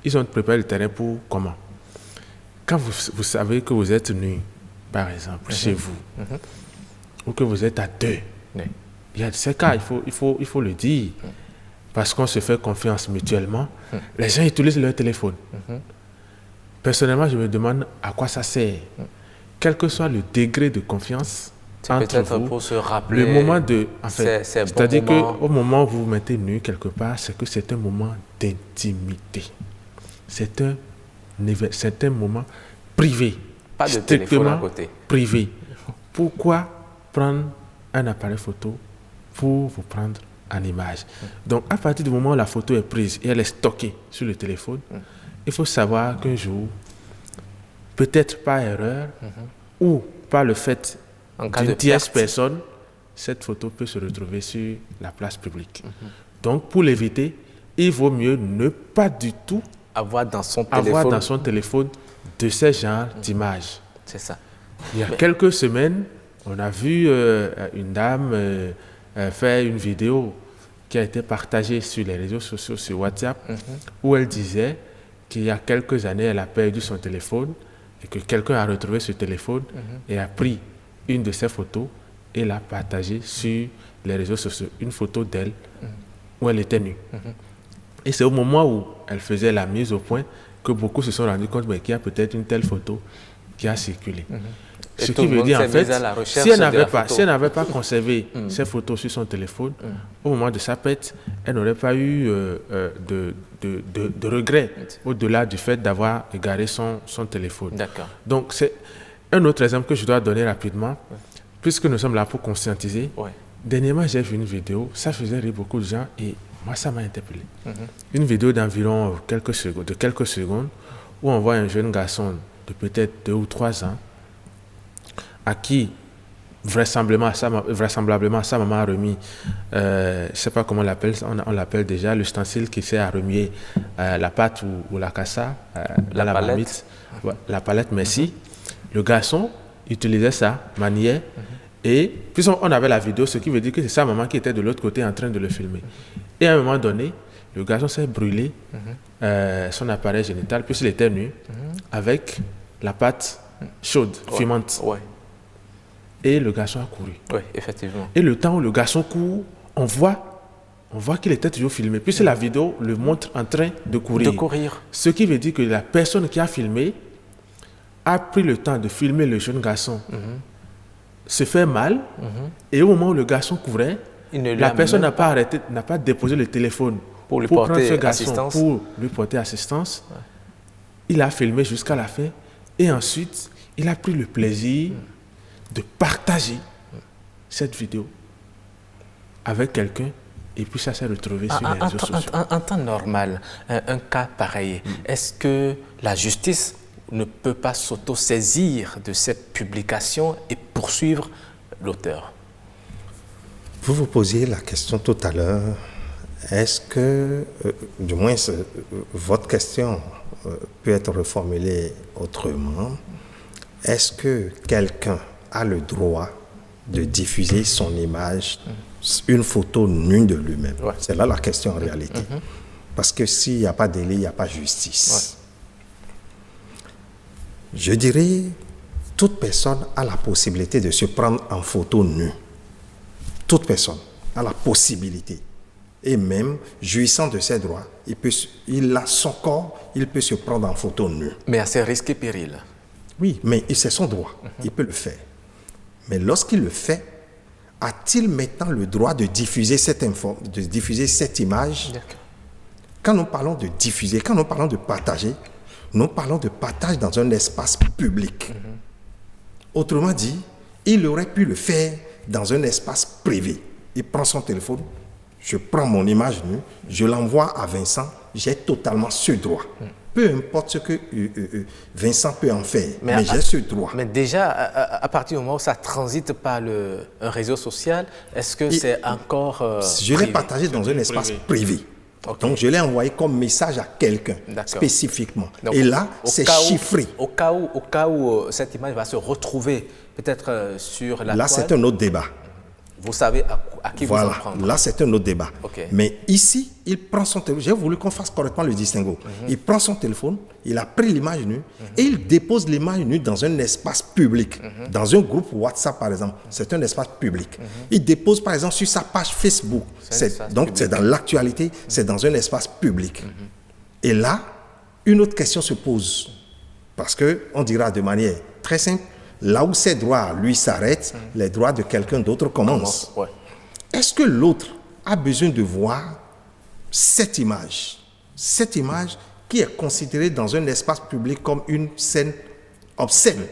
Speaker 6: Ils ont préparé le terrain pour comment? Quand vous savez que vous êtes nu, par exemple, chez vous, ou que vous êtes à deux, il y a ces cas, il faut le dire, parce qu'on se fait confiance mutuellement. Les gens utilisent leur téléphone. Personnellement, je me demande à quoi ça sert. Quel que soit le degré de confiance entre vous,
Speaker 1: pour se rappeler,
Speaker 6: le moment de... En fait, c'est-à-dire
Speaker 1: bon
Speaker 6: qu'au moment où vous vous mettez nu quelque part, c'est que c'est un moment d'intimité. C'est un moment privé.
Speaker 1: Pas de téléphone à côté.
Speaker 6: Privé. Pourquoi prendre un appareil photo pour vous prendre en image? Donc, à partir du moment où la photo est prise et elle est stockée sur le téléphone, il faut savoir qu'un jour, peut-être par erreur ou par le fait d'une tierce personne, cette photo peut se retrouver sur la place publique. Donc, pour l'éviter, il vaut mieux ne pas du tout
Speaker 1: avoir dans son
Speaker 6: téléphone de ce genre d'images.
Speaker 1: C'est ça.
Speaker 6: Il y a quelques semaines, on a vu une dame faire une vidéo qui a été partagée sur les réseaux sociaux, sur WhatsApp, où elle disait qu'il y a quelques années, elle a perdu son téléphone et que quelqu'un a retrouvé ce téléphone et a pris une de ses photos et l'a partagée sur les réseaux sociaux, une photo d'elle où elle était nue. Et c'est au moment où elle faisait la mise au point que beaucoup se sont rendus compte qu'il y a peut-être une telle photo qui a circulé. Ce qui veut dire, en fait, si elle n'avait pas conservé ces photos sur son téléphone, au moment de sa perte, elle n'aurait pas eu de regret au-delà du fait d'avoir égaré son téléphone.
Speaker 1: D'accord.
Speaker 6: Donc, c'est un autre exemple que je dois donner rapidement, puisque nous sommes là pour conscientiser. Dernièrement, j'ai vu une vidéo, ça faisait rire beaucoup de gens et moi, ça m'a interpellé. Une vidéo d'environ quelques secondes où on voit un jeune garçon de peut-être 2 ou 3 ans à qui vraisemblablement sa maman a remis, je ne sais pas comment on l'appelle déjà, l'ustensile qui sert à remuer la pâte ou la cassa,
Speaker 1: la
Speaker 6: palette. La palette, merci. Le garçon utilisait ça, maniait, et puis on avait la vidéo, ce qui veut dire que c'est sa maman qui était de l'autre côté en train de le filmer. Et à un moment donné, le garçon s'est brûlé son appareil génital, puisqu'il était nu, avec la pâte chaude, fumante. Et le garçon a couru.
Speaker 1: Oui, effectivement.
Speaker 6: Et le temps où le garçon court, on voit qu'il était toujours filmé, puisque la vidéo le montre en train de courir. Ce qui veut dire que la personne qui a filmé a pris le temps de filmer le jeune garçon, se fait mal, et au moment où le garçon courait, la personne n'a pas arrêté, n'a pas déposé le téléphone
Speaker 1: pour lui porter
Speaker 6: assistance. Il a filmé jusqu'à la fin, et ensuite, il a pris le plaisir de partager cette vidéo avec quelqu'un, et puis ça s'est retrouvé sur les réseaux sociaux.
Speaker 1: En temps normal, un cas pareil, est-ce que la justice ne peut pas s'auto-saisir de cette publication et poursuivre l'auteur?
Speaker 7: Vous vous posiez la question tout à l'heure Est-ce que, du moins, votre question peut être reformulée autrement. Est-ce que quelqu'un a le droit de diffuser son image, une photo nue de lui-même? C'est là la question en réalité. Parce que s'il n'y a pas délit, il n'y a pas justice. Je dirais, toute personne a la possibilité de se prendre en photo nue. Toute personne a la possibilité. Et même, jouissant de ses droits, il a son corps, il peut se prendre en photo nue.
Speaker 1: Mais à ses risques et périls.
Speaker 7: Oui, mais c'est son droit. Il peut le faire. Mais lorsqu'il le fait, a-t-il maintenant le droit de diffuser cette image? Quand nous parlons de diffuser, quand nous parlons de partager, nous parlons de partage dans un espace public. Autrement dit, il aurait pu le faire dans un espace privé. Il prend son téléphone, je prends mon image nue, je l'envoie à Vincent, j'ai totalement ce droit. Peu importe ce que Vincent peut en faire, mais j'ai ce droit.
Speaker 1: Mais déjà, à partir du moment où ça transite par un réseau social, est-ce que c'est encore
Speaker 7: je l'ai partagé dans un espace privé. Donc, je l'ai envoyé comme message à quelqu'un, spécifiquement. Donc, et là, c'est chiffré.
Speaker 1: Au cas où cette image va se retrouver peut-être sur la toile.
Speaker 7: Là, c'est un autre débat.
Speaker 1: Vous savez à qui vous en prendre.
Speaker 7: Là, c'est un autre débat. Mais ici, il prend son téléphone. J'ai voulu qu'on fasse correctement le distinguo. Il prend son téléphone, il a pris l'image nue et il dépose l'image nue dans un espace public. Dans un groupe WhatsApp, par exemple, c'est un espace public. Il dépose, par exemple, sur sa page Facebook. Donc, c'est dans l'actualité, c'est dans un espace public. Et là, une autre question se pose. Parce qu'on dira de manière très simple, là où ses droits, lui, s'arrêtent, les droits de quelqu'un d'autre commencent. Est-ce que l'autre a besoin de voir cette image qui est considérée dans un espace public comme une scène obscène?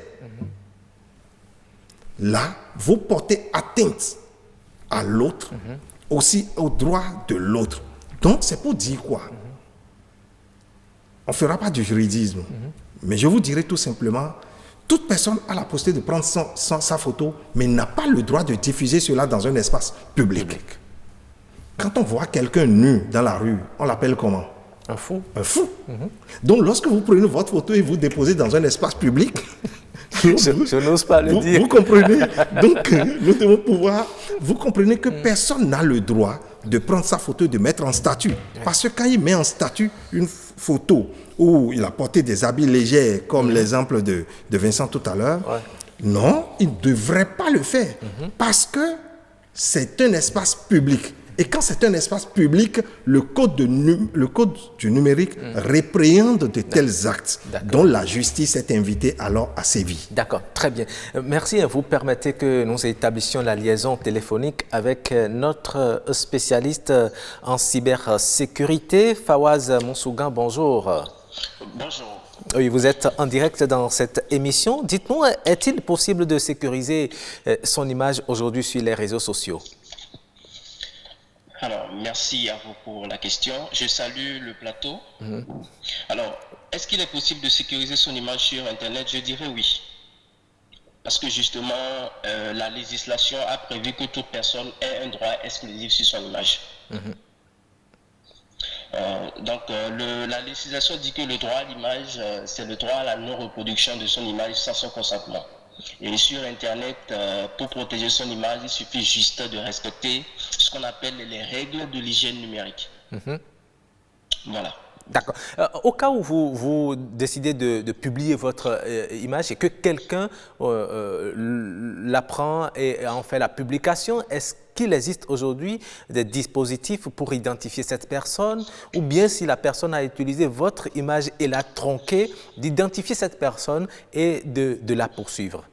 Speaker 7: Là, vous portez atteinte à l'autre, aussi aux droits de l'autre. Donc, c'est pour dire quoi? On ne fera pas du juridisme, mais je vous dirai tout simplement, toute personne a la possibilité de prendre sa photo, mais n'a pas le droit de diffuser cela dans un espace public. Quand on voit quelqu'un nu dans la rue, on l'appelle comment?
Speaker 1: Un fou.
Speaker 7: Un fou. Donc, lorsque vous prenez votre photo et vous déposez dans un espace public,
Speaker 1: je n'ose pas le dire.
Speaker 7: Vous comprenez? Donc, nous devons pouvoir... Vous comprenez que personne n'a le droit de prendre sa photo et de mettre en statut. Parce que quand il met en statut une photo où il a porté des habits légers, comme l'exemple de Vincent tout à l'heure, non, il ne devrait pas le faire. Parce que c'est un espace public. Et quand c'est un espace public, le code du numérique répréhende de tels actes dont la justice est invitée alors à sévir.
Speaker 1: D'accord, très bien. Merci. Vous permettez que nous établissions la liaison téléphonique avec notre spécialiste en cybersécurité, Fawaz Monsougan. Bonjour.
Speaker 11: Bonjour.
Speaker 1: Oui, vous êtes en direct dans cette émission. Dites-nous, est-il possible de sécuriser son image aujourd'hui sur les réseaux sociaux?
Speaker 11: Alors, merci à vous pour la question. Je salue le plateau. Alors, est-ce qu'il est possible de sécuriser son image sur Internet? Je dirais oui. Parce que justement, la législation a prévu que toute personne ait un droit exclusif sur son image. Donc, la législation dit que le droit à l'image, c'est le droit à la non-reproduction de son image sans son consentement. Et sur Internet, pour protéger son image, il suffit juste de respecter ce qu'on appelle les règles de l'hygiène numérique. Voilà.
Speaker 1: D'accord. Au cas où vous décidez de publier votre image et que quelqu'un l'apprend et en fait la publication, est-ce qu'il existe aujourd'hui des dispositifs pour identifier cette personne, ou bien si la personne a utilisé votre image et l'a tronquée, d'identifier cette personne et de la poursuivre?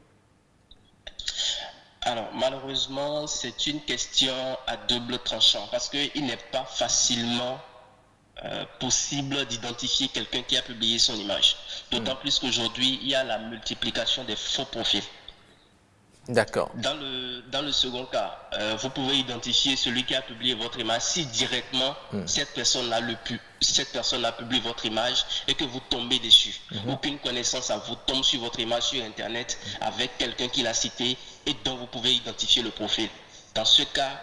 Speaker 11: Alors, malheureusement, c'est une question à double tranchant parce qu'il n'est pas facilement possible d'identifier quelqu'un qui a publié son image. D'autant plus qu'aujourd'hui, il y a la multiplication des faux profils.
Speaker 1: D'accord.
Speaker 11: Dans le second cas, vous pouvez identifier celui qui a publié votre image si directement cette personne a publié votre image et que vous tombez dessus. Aucune connaissance à vous tombe sur votre image sur Internet avec quelqu'un qui l'a cité et dont vous pouvez identifier le profil. Dans ce cas,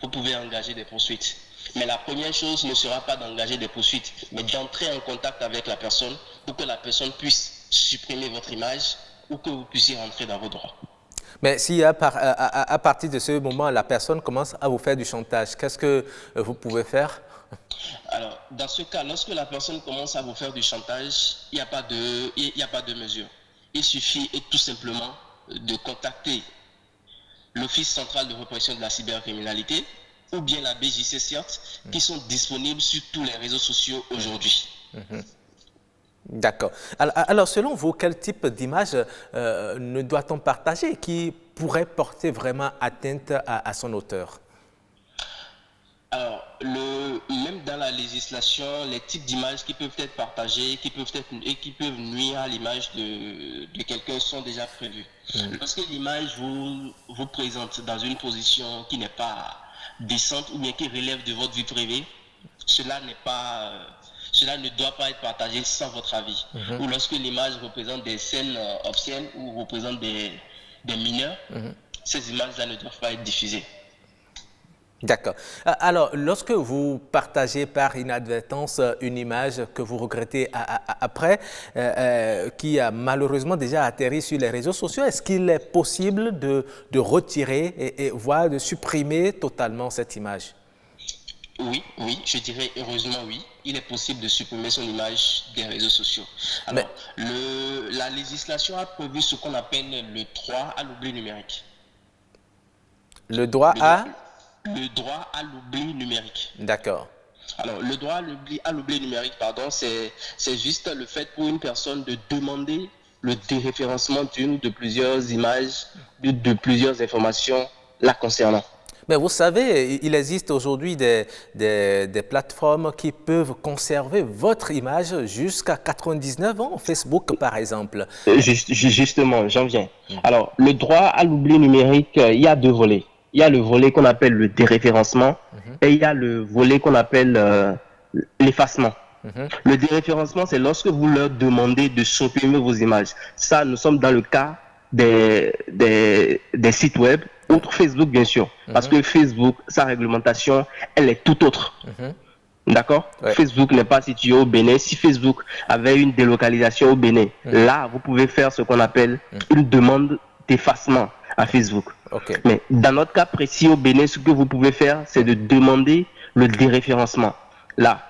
Speaker 11: vous pouvez engager des poursuites. Mais la première chose ne sera pas d'engager des poursuites, mais d'entrer en contact avec la personne pour que la personne puisse supprimer votre image ou que vous puissiez rentrer dans vos droits.
Speaker 1: Mais si à partir de ce moment, la personne commence à vous faire du chantage, qu'est-ce que vous pouvez faire?
Speaker 11: Alors, dans ce cas, lorsque la personne commence à vous faire du chantage, il n'y a pas de mesure. Il suffit tout simplement de contacter l'Office central de répression de la cybercriminalité ou bien la BJC CERT, qui sont disponibles sur tous les réseaux sociaux aujourd'hui.
Speaker 1: D'accord. Alors, selon vous, quel type d'image ne doit-on partager qui pourrait porter vraiment atteinte à son auteur?
Speaker 11: Alors, même dans la législation, les types d'images qui peuvent être partagées, qui peuvent nuire à l'image de quelqu'un sont déjà prévus. Lorsque l'image vous présente dans une position qui n'est pas décente ou bien qui relève de votre vie privée, cela ne doit pas être partagé sans votre avis. Ou lorsque l'image représente des scènes obscènes ou représente des mineurs, ces images-là ne doivent pas être diffusées.
Speaker 1: D'accord. Alors, lorsque vous partagez par inadvertance une image que vous regrettez après, qui a malheureusement déjà atterri sur les réseaux sociaux, est-ce qu'il est possible de retirer voire de supprimer totalement cette image?
Speaker 11: Oui, je dirais heureusement oui. Il est possible de supprimer son image des réseaux sociaux. Alors, la législation a prévu ce qu'on appelle le droit à l'oubli numérique.
Speaker 1: Le droit à
Speaker 11: l'oubli numérique.
Speaker 1: D'accord.
Speaker 11: Alors, le droit à l'oubli numérique, c'est juste le fait pour une personne de demander le déréférencement d'une ou de plusieurs images, de plusieurs informations la concernant.
Speaker 1: Mais vous savez, il existe aujourd'hui des plateformes qui peuvent conserver votre image jusqu'à 99 ans, Facebook par exemple.
Speaker 11: Justement, j'en viens. Alors, le droit à l'oubli numérique, il y a deux volets. Il y a le volet qu'on appelle le déréférencement et il y a le volet qu'on appelle l'effacement. Le déréférencement, c'est lorsque vous leur demandez de supprimer vos images. Ça, nous sommes dans le cas des sites web, outre Facebook bien sûr, parce que Facebook, sa réglementation, elle est tout autre. D'accord? Facebook n'est pas situé au Bénin. Si Facebook avait une délocalisation au Bénin, là, vous pouvez faire ce qu'on appelle une demande d'effacement à Facebook. Mais dans notre cas précis au Bénin, ce que vous pouvez faire, c'est de demander le déréférencement. Là,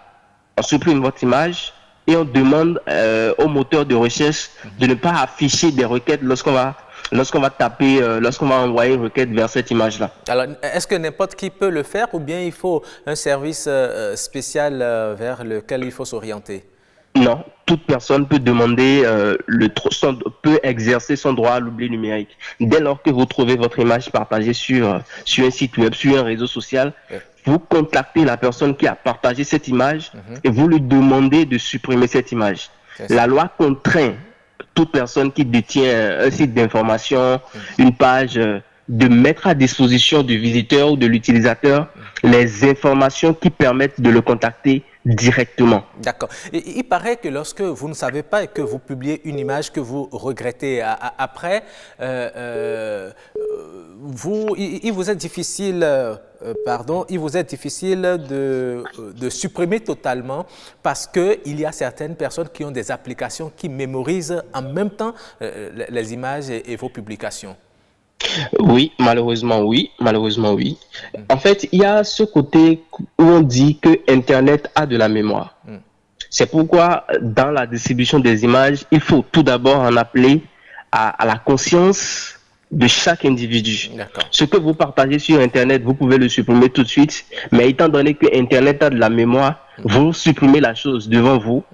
Speaker 11: on supprime votre image et on demande au moteur de recherche de ne pas afficher des requêtes lorsqu'on va envoyer une requête vers cette image-là. Alors,
Speaker 1: est-ce que n'importe qui peut le faire ou bien il faut un service spécial vers lequel il faut s'orienter?
Speaker 11: Non, toute personne peut demander, peut exercer son droit à l'oubli numérique. Dès lors que vous trouvez votre image partagée sur un site web, sur un réseau social, vous contactez la personne qui a partagé cette image et vous lui demandez de supprimer cette image. La loi contraint toute personne qui détient un site d'information, une page, de mettre à disposition du visiteur ou de l'utilisateur les informations qui permettent de le contacter directement.
Speaker 1: D'accord. Il paraît que lorsque vous ne savez pas et que vous publiez une image que vous regrettez après, il vous est difficile de supprimer totalement parce qu'il y a certaines personnes qui ont des applications qui mémorisent en même temps les images et vos publications.
Speaker 11: Oui, malheureusement oui. En fait, il y a ce côté où on dit que Internet a de la mémoire. C'est pourquoi, dans la distribution des images, il faut tout d'abord en appeler à la conscience de chaque individu. Ce que vous partagez sur Internet, vous pouvez le supprimer tout de suite, mais étant donné que Internet a de la mémoire, vous supprimez la chose devant vous,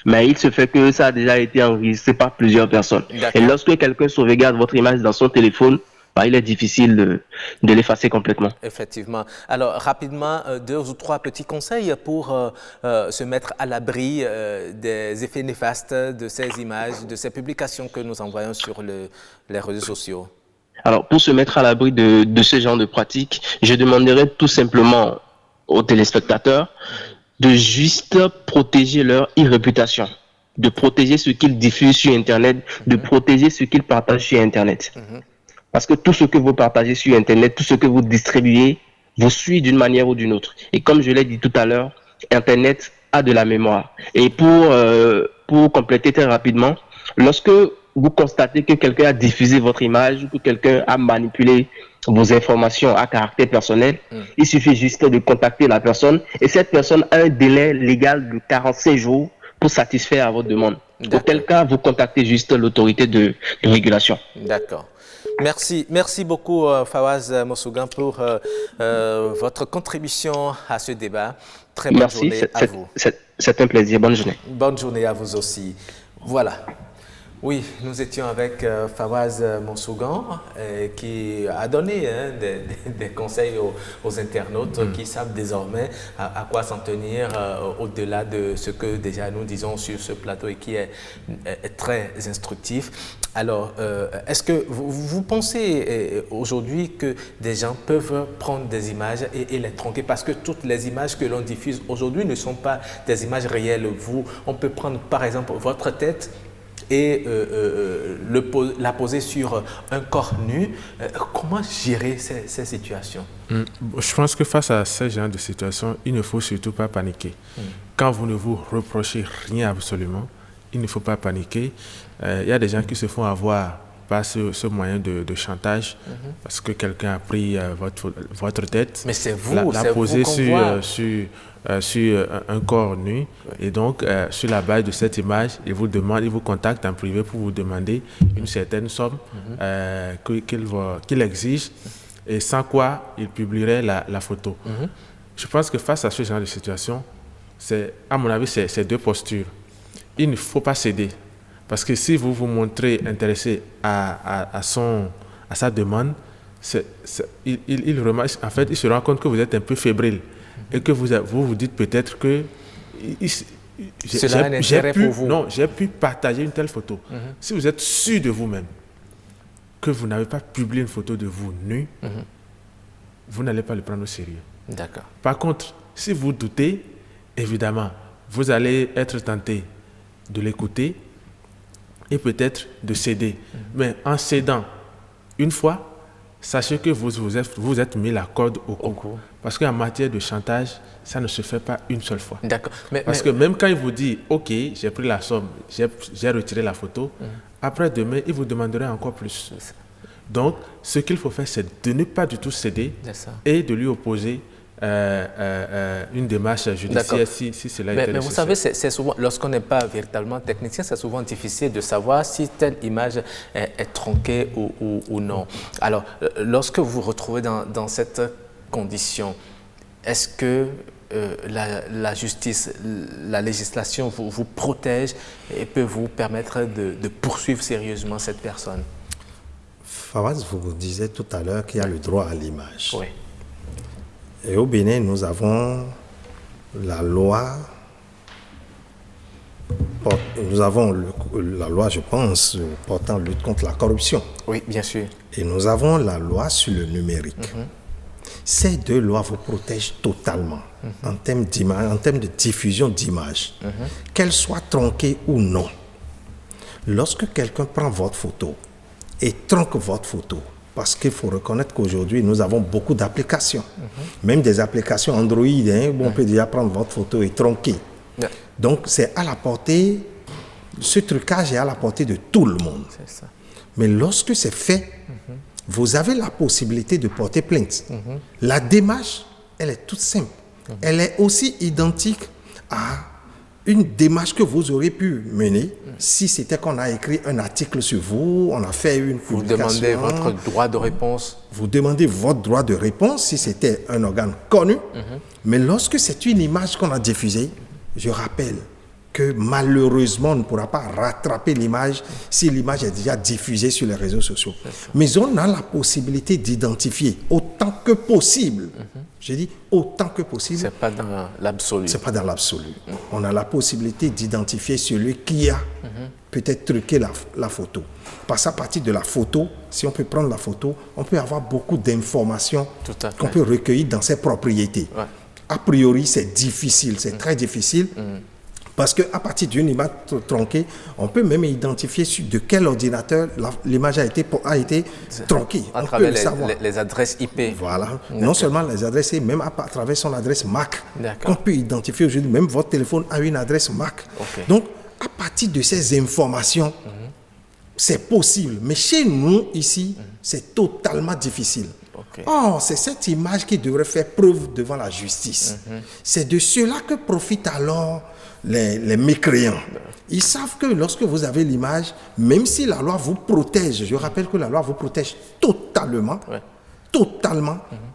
Speaker 11: mais il se fait que ça a déjà été enregistré par plusieurs personnes. Et lorsque quelqu'un sauvegarde votre image dans son téléphone, il est difficile de l'effacer complètement.
Speaker 1: Effectivement. Alors, rapidement, 2 ou 3 petits conseils pour se mettre à l'abri des effets néfastes de ces images, de ces publications que nous envoyons sur les réseaux sociaux.
Speaker 11: Alors, pour se mettre à l'abri de ce genre de pratiques, je demanderais tout simplement aux téléspectateurs de juste protéger leur e-réputation, de protéger ce qu'ils diffusent sur Internet, de protéger ce qu'ils partagent sur Internet. Parce que tout ce que vous partagez sur Internet, tout ce que vous distribuez, vous suit d'une manière ou d'une autre. Et comme je l'ai dit tout à l'heure, Internet a de la mémoire. Et pour compléter très rapidement, lorsque vous constatez que quelqu'un a diffusé votre image, que quelqu'un a manipulé vos informations à caractère personnel, il suffit juste de contacter la personne et cette personne a un délai légal de 45 jours pour satisfaire à votre demande. Auquel cas, vous contactez juste l'autorité de régulation.
Speaker 1: D'accord. Merci beaucoup Fawaz Moussougan pour votre contribution à ce débat. Très bonne journée à vous.
Speaker 11: C'est un plaisir. Bonne journée.
Speaker 1: Bonne journée à vous aussi. Voilà. Oui, nous étions avec Fawaz Moussougan qui a donné des conseils aux internautes qui savent désormais à quoi s'en tenir au-delà de ce que déjà nous disons sur ce plateau et qui est très instructif. Alors, est-ce que vous pensez aujourd'hui que des gens peuvent prendre des images et les tronquer parce que toutes les images que l'on diffuse aujourd'hui ne sont pas des images réelles? On peut prendre par exemple votre tête et la poser sur un corps nu. Comment gérer ces situations?
Speaker 6: Je pense que face à ce genre de situation, il ne faut surtout pas paniquer. Quand vous ne vous reprochez rien absolument, il ne faut pas paniquer. Il y a des gens qui se font avoir par ce moyen de chantage parce que quelqu'un a pris votre tête,
Speaker 1: mais c'est vous,
Speaker 6: l'a posé sur un corps nu, et donc sur la base de cette image, il vous contacte en privé pour vous demander une certaine somme qu'il exige, et sans quoi il publierait la photo. Je pense que face à ce genre de situation, à mon avis, c'est deux postures. Il ne faut pas céder. Parce que si vous vous montrez intéressé à sa demande, il remarque, en fait, il se rend compte que vous êtes un peu fébrile et que vous dites peut-être que j'ai pu partager une telle photo. Si vous êtes sûr de vous-même que vous n'avez pas publié une photo de vous nu, vous n'allez pas le prendre au sérieux.
Speaker 1: D'accord.
Speaker 6: Par contre, si vous doutez, évidemment, vous allez être tenté de l'écouter et peut-être de céder. Mais en cédant une fois, sachez que vous êtes mis la corde au cou. Parce qu'en matière de chantage, ça ne se fait pas une seule fois.
Speaker 1: D'accord.
Speaker 6: Parce que même quand il vous dit « Ok, j'ai pris la somme, j'ai retiré la photo », après demain, il vous demanderait encore plus. Donc, ce qu'il faut faire, c'est de ne pas du tout céder et de lui opposer une démarche judiciaire si cela est nécessaire.
Speaker 1: Mais vous savez, c'est souvent, lorsqu'on n'est pas véritablement technicien, c'est souvent difficile de savoir si telle image est tronquée ou non. Alors, lorsque vous vous retrouvez dans cette condition, est-ce que la justice, la législation vous protège et peut vous permettre de poursuivre sérieusement cette personne?
Speaker 7: Fawaz vous disait tout à l'heure qu'il y a le droit à l'image.
Speaker 1: Oui.
Speaker 7: Et au Bénin, nous avons la loi, je pense, portant lutte contre la corruption.
Speaker 1: Oui, bien sûr.
Speaker 7: Et nous avons la loi sur le numérique. Ces deux lois vous protègent totalement en termes de diffusion d'images, qu'elles soient tronquées ou non. Lorsque quelqu'un prend votre photo et tronque votre photo, parce qu'il faut reconnaître qu'aujourd'hui, nous avons beaucoup d'applications. Même des applications Android, où on peut déjà prendre votre photo et tronquer. Donc, c'est à la portée, ce trucage est à la portée de tout le monde.
Speaker 1: Ça.
Speaker 7: Mais lorsque c'est fait, vous avez la possibilité de porter plainte. La démarche, elle est toute simple. Elle est aussi identique à une démarche que vous aurez pu mener si c'était qu'on a écrit un article sur vous, on a fait une publication.
Speaker 1: Vous demandez votre droit de réponse.
Speaker 7: Vous demandez votre droit de réponse si c'était un organe connu. Mais lorsque c'est une image qu'on a diffusée, je rappelle que malheureusement, on ne pourra pas rattraper l'image si l'image est déjà diffusée sur les réseaux sociaux. Mais on a la possibilité d'identifier autant que possible. J'ai dit autant que possible.
Speaker 1: C'est pas dans l'absolu.
Speaker 7: C'est pas dans l'absolu. On a la possibilité d'identifier celui qui a peut-être truqué la photo. Parce qu'à partir de la photo, si on peut prendre la photo, on peut avoir beaucoup d'informations qu'on peut recueillir dans ses propriétés. A priori, c'est difficile, c'est très difficile. Parce qu'à partir d'une image tronquée, on peut même identifier de quel ordinateur l'image a été tronquée.
Speaker 1: À travers les adresses IP.
Speaker 7: Voilà. Non seulement les adresses, même à travers son adresse MAC. On peut identifier aujourd'hui, même votre téléphone a une adresse MAC. Donc, à partir de ces informations, c'est possible. Mais chez nous, ici, c'est totalement difficile. Oh, c'est cette image qui devrait faire preuve devant la justice. C'est de cela que profitent alors les mécréants. Ils savent que lorsque vous avez l'image, même si la loi vous protège, je rappelle que la loi vous protège totalement,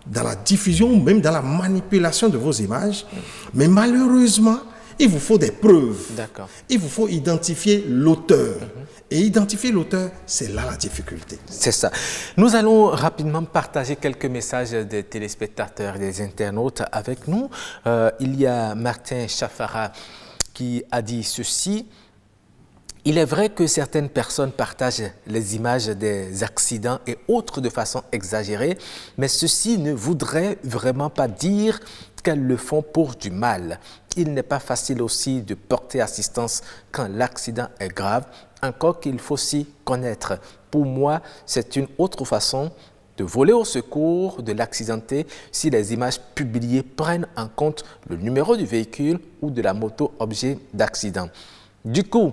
Speaker 7: dans la diffusion ou même dans la manipulation de vos images, mais malheureusement, il vous faut des preuves. Il vous faut identifier l'auteur. Et identifier l'auteur, c'est là la difficulté.
Speaker 1: C'est ça. Nous allons rapidement partager quelques messages des téléspectateurs, des internautes avec nous. Il y a Martin Chafara qui a dit ceci. Il est vrai que certaines personnes partagent les images des accidents et autres de façon exagérée, mais ceci ne voudrait vraiment pas dire qu'elles le font pour du mal. Il n'est pas facile aussi de porter assistance quand l'accident est grave, encore qu'il faut s'y connaître. Pour moi, c'est une autre façon de voler au secours de l'accidenté si les images publiées prennent en compte le numéro du véhicule ou de la moto objet d'accident. Du coup,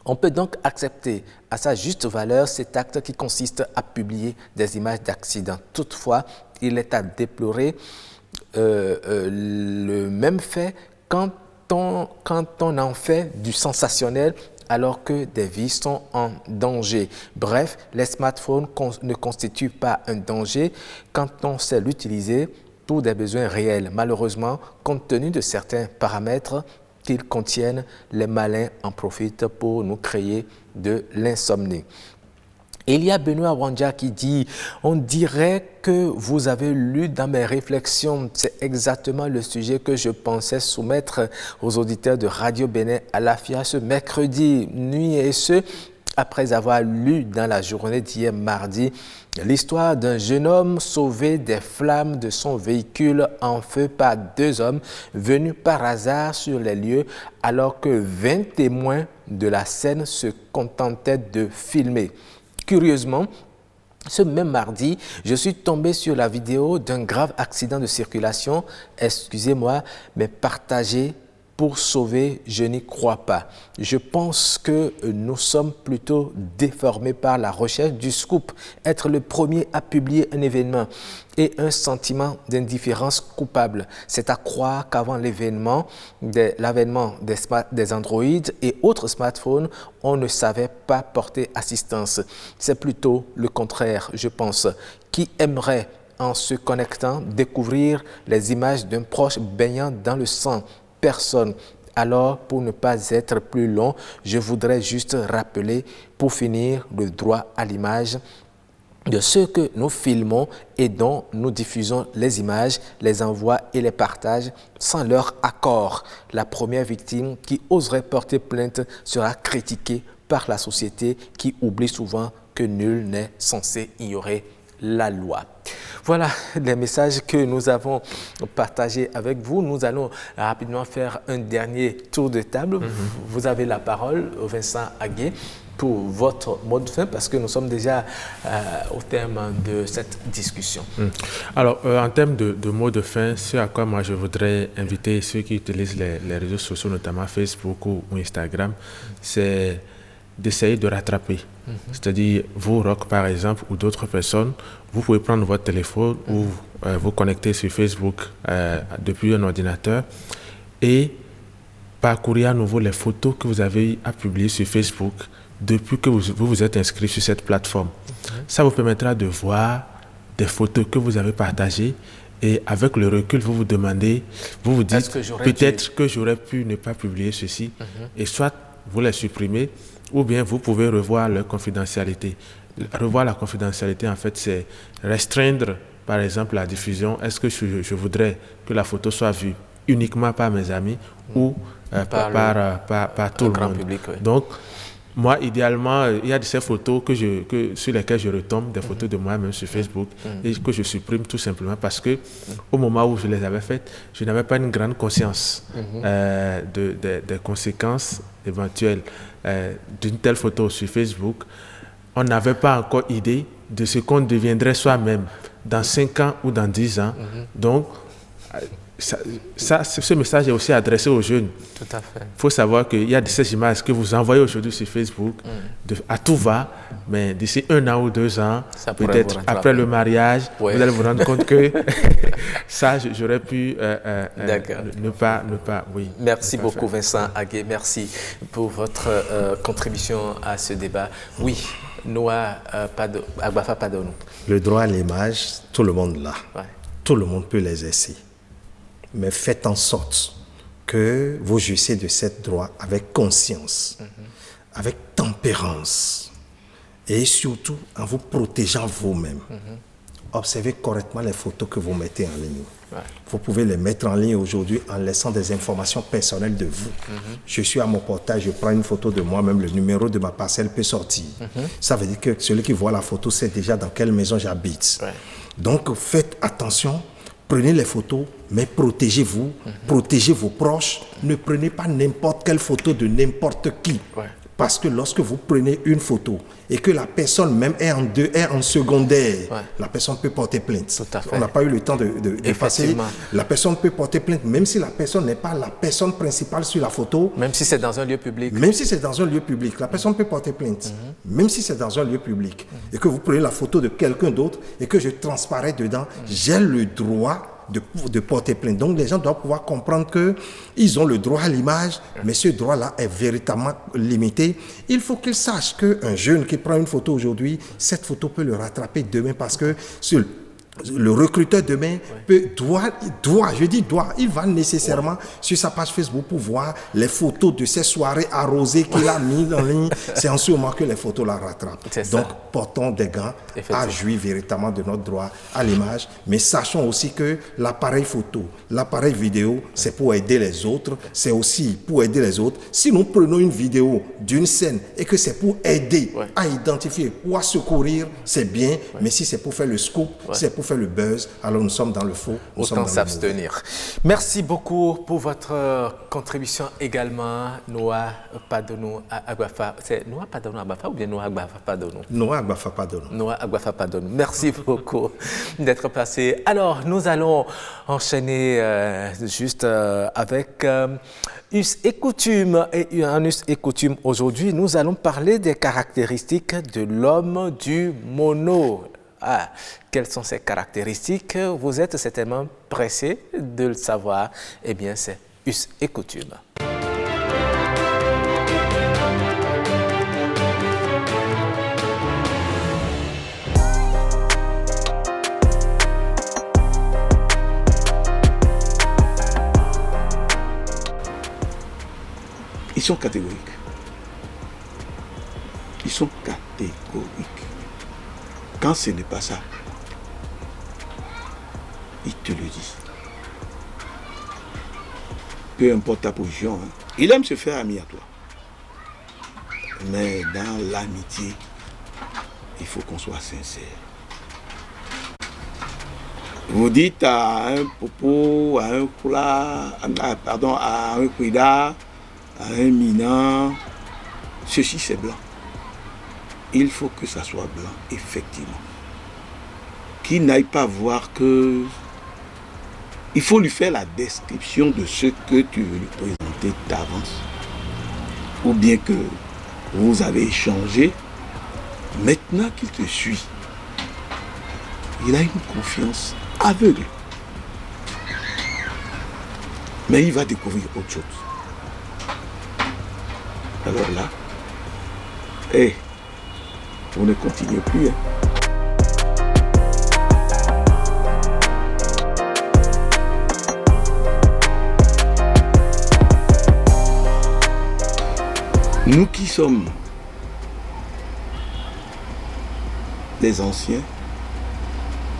Speaker 1: on peut donc accepter à sa juste valeur cet acte qui consiste à publier des images d'accident. Toutefois, il est à déplorer le même fait quand on en fait du sensationnel alors que des vies sont en danger. Bref, les smartphones ne constituent pas un danger quand on sait l'utiliser pour des besoins réels. Malheureusement, compte tenu de certains paramètres qu'ils contiennent, les malins en profitent pour nous créer de l'insomnie. Il y a Benoît Wanja qui dit « On dirait que vous avez lu dans mes réflexions. C'est exactement le sujet que je pensais soumettre aux auditeurs de Radio Bénin à l'AFIA ce mercredi nuit et ce, après avoir lu dans la journée d'hier mardi l'histoire d'un jeune homme sauvé des flammes de son véhicule en feu par deux hommes venus par hasard sur les lieux alors que 20 témoins de la scène se contentaient de filmer. Curieusement, ce même mardi, je suis tombé sur la vidéo d'un grave accident de circulation, excusez-moi, mais partagé pour sauver, je n'y crois pas. Je pense que nous sommes plutôt déformés par la recherche du scoop. Être le premier à publier un événement et un sentiment d'indifférence coupable. C'est à croire qu'avant l'avènement des Android et autres smartphones, on ne savait pas porter assistance. C'est plutôt le contraire, je pense. Qui aimerait, en se connectant, découvrir les images d'un proche baignant dans le sang? Personne. Alors, pour ne pas être plus long, je voudrais juste rappeler, pour finir, le droit à l'image de ceux que nous filmons et dont nous diffusons les images, les envois et les partages sans leur accord. La première victime qui oserait porter plainte sera critiquée par la société qui oublie souvent que nul n'est censé ignorer la loi. Voilà les messages que nous avons partagés avec vous. Nous allons rapidement faire un dernier tour de table. Vous avez la parole, Vincent Agué, pour votre mot de fin, parce que nous sommes déjà au terme de cette discussion.
Speaker 6: Alors, en termes de mot de fin, ce à quoi moi je voudrais inviter ceux qui utilisent les réseaux sociaux, notamment Facebook ou Instagram, c'est d'essayer de rattraper. C'est-à-dire, vous, Rock, par exemple, ou d'autres personnes, vous pouvez prendre votre téléphone ou vous connecter sur Facebook depuis un ordinateur et parcourir à nouveau les photos que vous avez à publier sur Facebook depuis que vous êtes inscrit sur cette plateforme. Ça vous permettra de voir des photos que vous avez partagées et avec le recul, vous vous demandez, vous vous dites peut-être que j'aurais pu ne pas publier ceci et soit vous les supprimez ou bien vous pouvez revoir leur confidentialité. Revoir la confidentialité, en fait, c'est restreindre, par exemple, la diffusion. Est-ce que je voudrais que la photo soit vue uniquement par mes amis ou par tout le monde public, oui. Donc, moi, idéalement, il y a de ces photos sur lesquelles je retombe, des photos de moi-même sur Facebook, et que je supprime tout simplement parce que au moment où je les avais faites, je n'avais pas une grande conscience des conséquences éventuelles d'une telle photo sur Facebook. On n'avait pas encore idée de ce qu'on deviendrait soi-même dans 5 ans ou dans 10 ans. Donc, ce message est aussi adressé aux jeunes.
Speaker 1: Tout à fait.
Speaker 6: Il faut savoir qu'il y a de ces images que vous envoyez aujourd'hui sur Facebook, à tout va, mais d'ici 1 an ou 2 ans, peut-être après le mariage, vous allez vous rendre compte que ça, j'aurais pu ne pas, oui.
Speaker 1: Merci beaucoup Vincent Agué, merci pour votre contribution à ce débat. Oui, Noah Agbafa Padonou.
Speaker 7: Le droit à l'image, tout le monde l'a.
Speaker 1: Ouais.
Speaker 7: Tout le monde peut l'exercer. Mais faites en sorte que vous jouissez de ce droit avec conscience, avec tempérance et surtout en vous protégeant vous-même. Observez correctement les photos que vous mettez en ligne. Ouais. Vous pouvez les mettre en ligne aujourd'hui en laissant des informations personnelles de vous. Je suis à mon portail, je prends une photo de moi-même, le numéro de ma parcelle peut sortir. Ça veut dire que celui qui voit la photo sait déjà dans quelle maison j'habite. Ouais. Donc faites attention. Prenez les photos, mais protégez-vous, protégez vos proches. Ne prenez pas n'importe quelle photo de n'importe qui. Ouais. Parce que lorsque vous prenez une photo et que la personne même est en secondaire, la personne peut porter plainte.
Speaker 1: Tout à fait.
Speaker 7: On n'a pas eu le temps de passer. La personne peut porter plainte, même si la personne n'est pas la personne principale sur la photo.
Speaker 1: Même si c'est dans un lieu public.
Speaker 7: Même si c'est dans un lieu public, la personne peut porter plainte. Même si c'est dans un lieu public. Et que vous prenez la photo de quelqu'un d'autre et que je transparais dedans, j'ai le droit de porter plainte. Donc les gens doivent pouvoir comprendre qu'ils ont le droit à l'image, mais ce droit-là est véritablement limité. Il faut qu'ils sachent qu'un jeune qui prend une photo aujourd'hui, cette photo peut le rattraper demain parce que le recruteur demain doit, il va nécessairement sur sa page Facebook pour voir les photos de ces soirées arrosées qu'il a mis en ligne. C'est en ce moment que les photos la rattrapent. Donc, portons des gants à jouir véritablement de notre droit à l'image. Mais sachons aussi que l'appareil photo, l'appareil vidéo, c'est pour aider les autres. C'est aussi pour aider les autres. Si nous prenons une vidéo d'une scène et que c'est pour aider à identifier ou à secourir, c'est bien. Mais si c'est pour faire le scoop, c'est pour faire le buzz, alors nous sommes dans le faux.
Speaker 1: Autant s'abstenir. Merci beaucoup pour votre contribution également, Noah Padonou Agbafa. C'est Noah Padonou Agbafa ou bien Noah Agbafa Padonou?
Speaker 7: Noah Agbafa Padonou.
Speaker 1: Noah Agbafa Padonou. Merci beaucoup d'être passé. Alors, nous allons enchaîner juste avec Us et coutume. Et en Us et coutume, aujourd'hui, nous allons parler des caractéristiques de l'homme du mono. Quelles sont ces caractéristiques? Vous êtes certainement pressé de le savoir. Eh bien, c'est Us et coutume.
Speaker 12: Ils sont catégoriques. Ils sont catégoriques. Quand ce n'est pas ça, il te le dit. Peu importe ta position, hein. Il aime se faire ami à toi. Mais dans l'amitié, il faut qu'on soit sincère. Vous dites à un popo, à un koula, à un kwida, à un mina, ceci c'est blanc. Il faut que ça soit blanc, effectivement. Qu'il n'aille pas voir que... Il faut lui faire la description de ce que tu veux lui présenter d'avance. Ou bien que vous avez échangé. Maintenant qu'il te suit, il a une confiance aveugle. Mais il va découvrir autre chose. Alors là, vous ne continuez plus. Hein. Nous qui sommes les anciens,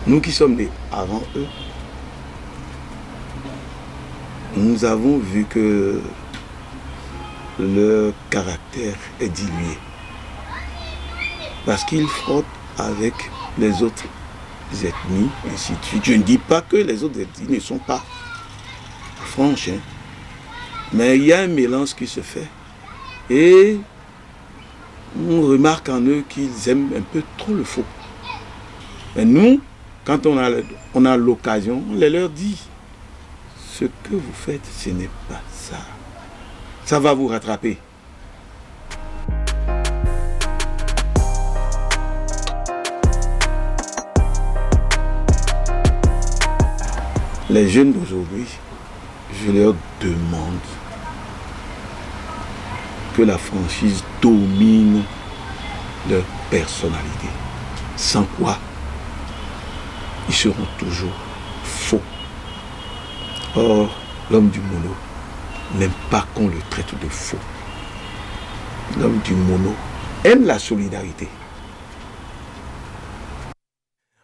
Speaker 12: nous qui sommes les avant eux, nous avons vu que leur caractère est dilué. parce qu'ils frottent avec les autres ethnies, ainsi de suite. Je ne dis pas que les autres ethnies ne sont pas franches, hein. Mais il y a un mélange qui se fait. Et on remarque en eux qu'ils aiment un peu trop le faux. Mais nous, quand on a l'occasion, on les leur dit, ce que vous faites, ce n'est pas ça. Ça va vous rattraper. Les jeunes d'aujourd'hui, je leur demande que la franchise domine leur personnalité. Sans quoi, ils seront toujours faux. Or, l'homme du mono n'aime pas qu'on le traite de faux. L'homme du mono aime la solidarité.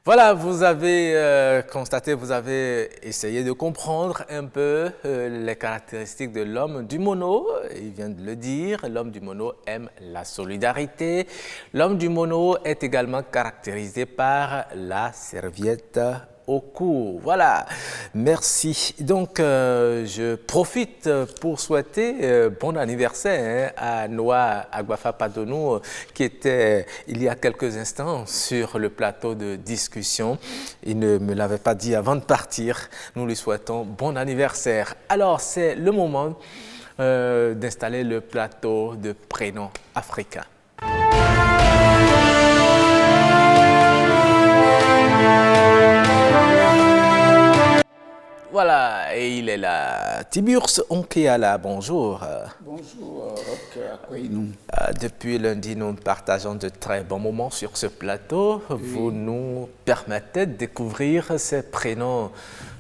Speaker 1: Voilà, vous avez constaté, vous avez essayé de comprendre un peu les caractéristiques de l'homme du mono. Il vient de le dire, l'homme du mono aime la solidarité. L'homme du mono est également caractérisé par la serviette au cou. Voilà, merci. Donc, je profite pour souhaiter bon anniversaire à Noah Agbafa Padonou, qui était il y a quelques instants sur le plateau de discussion. Il ne me l'avait pas dit avant de partir. Nous lui souhaitons bon anniversaire. Alors, c'est le moment d'installer le plateau de prénoms africains. Voilà, et il est là. Tiburce Onkeala, bonjour.
Speaker 13: Bonjour,
Speaker 1: Depuis lundi, nous partageons de très bons moments sur ce plateau. Oui. Vous nous permettez de découvrir ces prénoms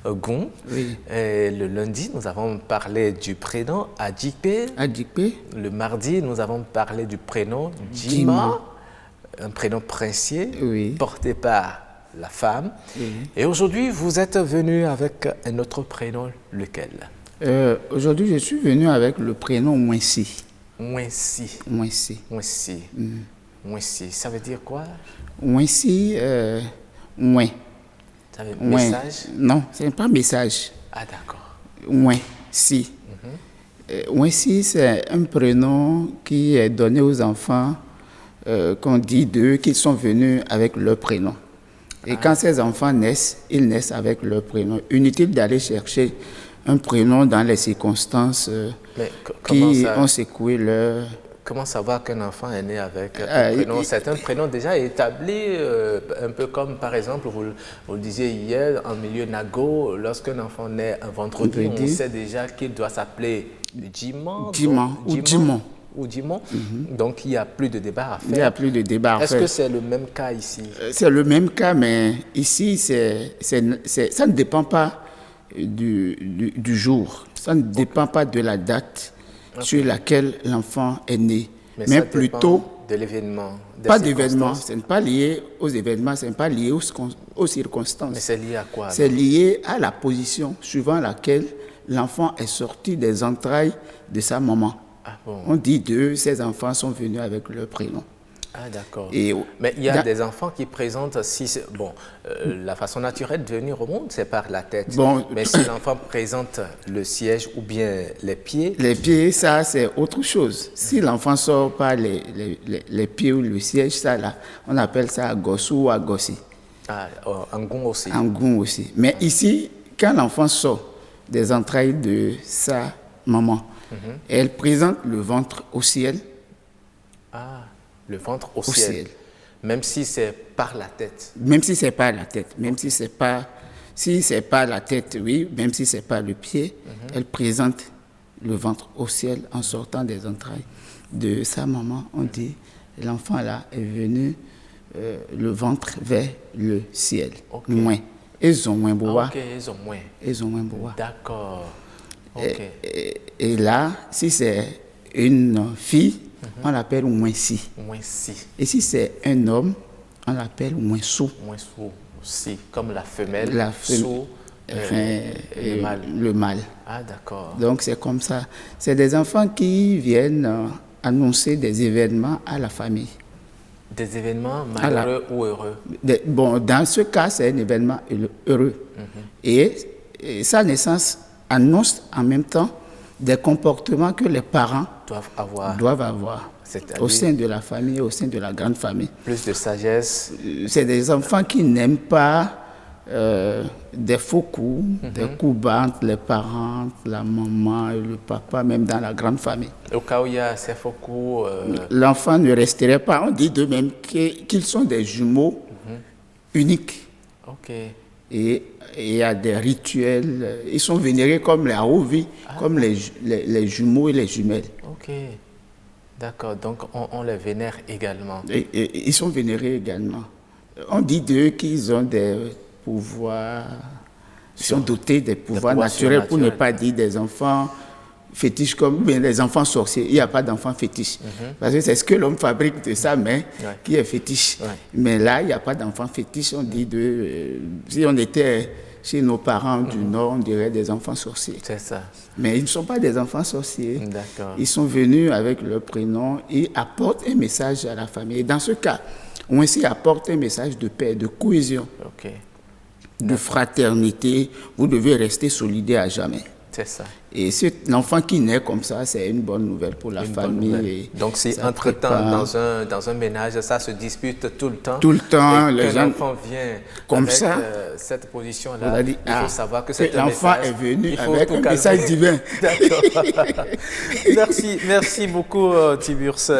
Speaker 1: Gon.
Speaker 13: Oui.
Speaker 1: Et le lundi, nous avons parlé du prénom Adjikpe. Le mardi, nous avons parlé du prénom Djima, un prénom princier porté par la femme. Et aujourd'hui, vous êtes venu avec un autre prénom, lequel?
Speaker 13: Aujourd'hui, je suis venu avec le prénom Mwensi.
Speaker 1: Mwensi.
Speaker 13: Mwensi.
Speaker 1: Mwensi. Mwensi. Ça veut dire quoi?
Speaker 13: Mwensi, Mwen.
Speaker 1: Ça veut dire message?
Speaker 13: Non, ce n'est pas message.
Speaker 1: Ah, d'accord.
Speaker 13: Mwensi. Mwensi, c'est un prénom qui est donné aux enfants, qu'on dit d'eux qu'ils sont venus avec leur prénom. Et quand ces enfants naissent, ils naissent avec leur prénom. Inutile d'aller chercher un prénom dans les circonstances qui ont secoué leur...
Speaker 1: Comment savoir qu'un enfant est né avec un prénom? C'est un prénom déjà établi, un peu comme par exemple, vous le disiez hier, en milieu nago, lorsqu'un enfant naît un vendredi, on sait déjà qu'il doit s'appeler Djimon.
Speaker 13: Ou Djimon.
Speaker 1: Ou Djimon. Donc il n'y a plus de débat à faire.
Speaker 13: Il n'y a plus de débat à faire.
Speaker 1: Est-ce que c'est le même cas ici?
Speaker 13: C'est le même cas, mais ici, ça ne dépend pas du jour. Ça ne dépend pas de la date sur laquelle l'enfant est né.
Speaker 1: Mais
Speaker 13: plutôt
Speaker 1: de l'événement.
Speaker 13: Pas d'événement. Ce n'est pas lié aux événements, ce n'est pas lié aux circonstances.
Speaker 1: Mais c'est lié à quoi?
Speaker 13: C'est lié à la position suivant laquelle l'enfant est sorti des entrailles de sa maman.
Speaker 1: Ah bon.
Speaker 13: On dit d'eux, ces enfants sont venus avec leur prénom.
Speaker 1: Ah d'accord. Mais il y a des enfants qui présentent, la façon naturelle de venir au monde, c'est par la tête. Mais si l'enfant présente le siège ou bien les pieds...
Speaker 13: Les pieds, ça c'est autre chose. Si l'enfant sort par les pieds ou le siège, ça là, on appelle ça Gossou ou Agossi.
Speaker 1: Ah, Angon aussi.
Speaker 13: Angon aussi. Mais ici, quand l'enfant sort des entrailles de sa maman, elle présente le ventre au ciel.
Speaker 1: Ah, le ventre au ciel. Même si c'est par la tête.
Speaker 13: Même si c'est pas la tête. Même si c'est pas la tête, oui. Même si c'est pas le pied, elle présente le ventre au ciel en sortant des entrailles de sa maman. On dit, l'enfant là est venu le ventre vers le ciel.
Speaker 1: Okay.
Speaker 13: Moins. Ils ont moins bois.
Speaker 1: Ok, ils ont moins.
Speaker 13: Ils ont moins bois.
Speaker 1: D'accord. Okay.
Speaker 13: Et là, si c'est une fille, on l'appelle Mwensi. Et si c'est un homme, on l'appelle Mwensou.
Speaker 1: Mwensou aussi, comme la femelle. Sou, le mâle.
Speaker 13: Le mâle.
Speaker 1: Ah, d'accord.
Speaker 13: Donc c'est comme ça. C'est des enfants qui viennent annoncer des événements à la famille.
Speaker 1: Des événements malheureux ou heureux?
Speaker 13: Bon, dans ce cas, c'est un événement heureux. Et sa naissance annonce en même temps des comportements que les parents doivent avoir au sein de la famille, au sein de la grande famille.
Speaker 1: Plus de sagesse.
Speaker 13: C'est des enfants qui n'aiment pas des faux coups, des coups bas entre les parents, la maman et le papa, même dans la grande famille.
Speaker 1: Au cas où il y a ces faux coups...
Speaker 13: L'enfant ne resterait pas. On dit d'eux-mêmes qu'ils sont des jumeaux uniques.
Speaker 1: Ok.
Speaker 13: Et il y a des rituels. Ils sont vénérés comme les Aovi, comme les jumeaux et les jumelles.
Speaker 1: Ok. D'accord. Donc, on les vénère également.
Speaker 13: Et ils sont vénérés également. On dit d'eux qu'ils ont des pouvoirs, sont dotés des pouvoirs naturels, pour ne pas dire des enfants fétiches comme bien des enfants sorciers. Il n'y a pas d'enfants fétiches. Parce que c'est ce que l'homme fabrique de sa main qui est fétiche. Mais là, il n'y a pas d'enfants fétiches. On dit si on était chez nos parents du Nord, on dirait des enfants sorciers.
Speaker 1: C'est ça.
Speaker 13: Mais ils ne sont pas des enfants sorciers.
Speaker 1: D'accord.
Speaker 13: Ils sont venus avec leur prénom et apportent un message à la famille. Et dans ce cas, on aussi apporte un message de paix, de cohésion.
Speaker 1: Ok.
Speaker 13: De fraternité, vous devez rester solidaires à jamais.
Speaker 1: C'est ça.
Speaker 13: Et l'enfant qui naît comme ça, c'est une bonne nouvelle pour la famille.
Speaker 1: Donc si entre-temps, dans un ménage, ça se dispute tout le temps.
Speaker 13: Tout le temps,
Speaker 1: les gens l'enfant vient
Speaker 13: comme
Speaker 1: avec
Speaker 13: ça,
Speaker 1: cette position-là, il faut savoir que c'est
Speaker 13: l'enfant est venu avec un message divin.
Speaker 1: D'accord. Merci beaucoup Tiburce.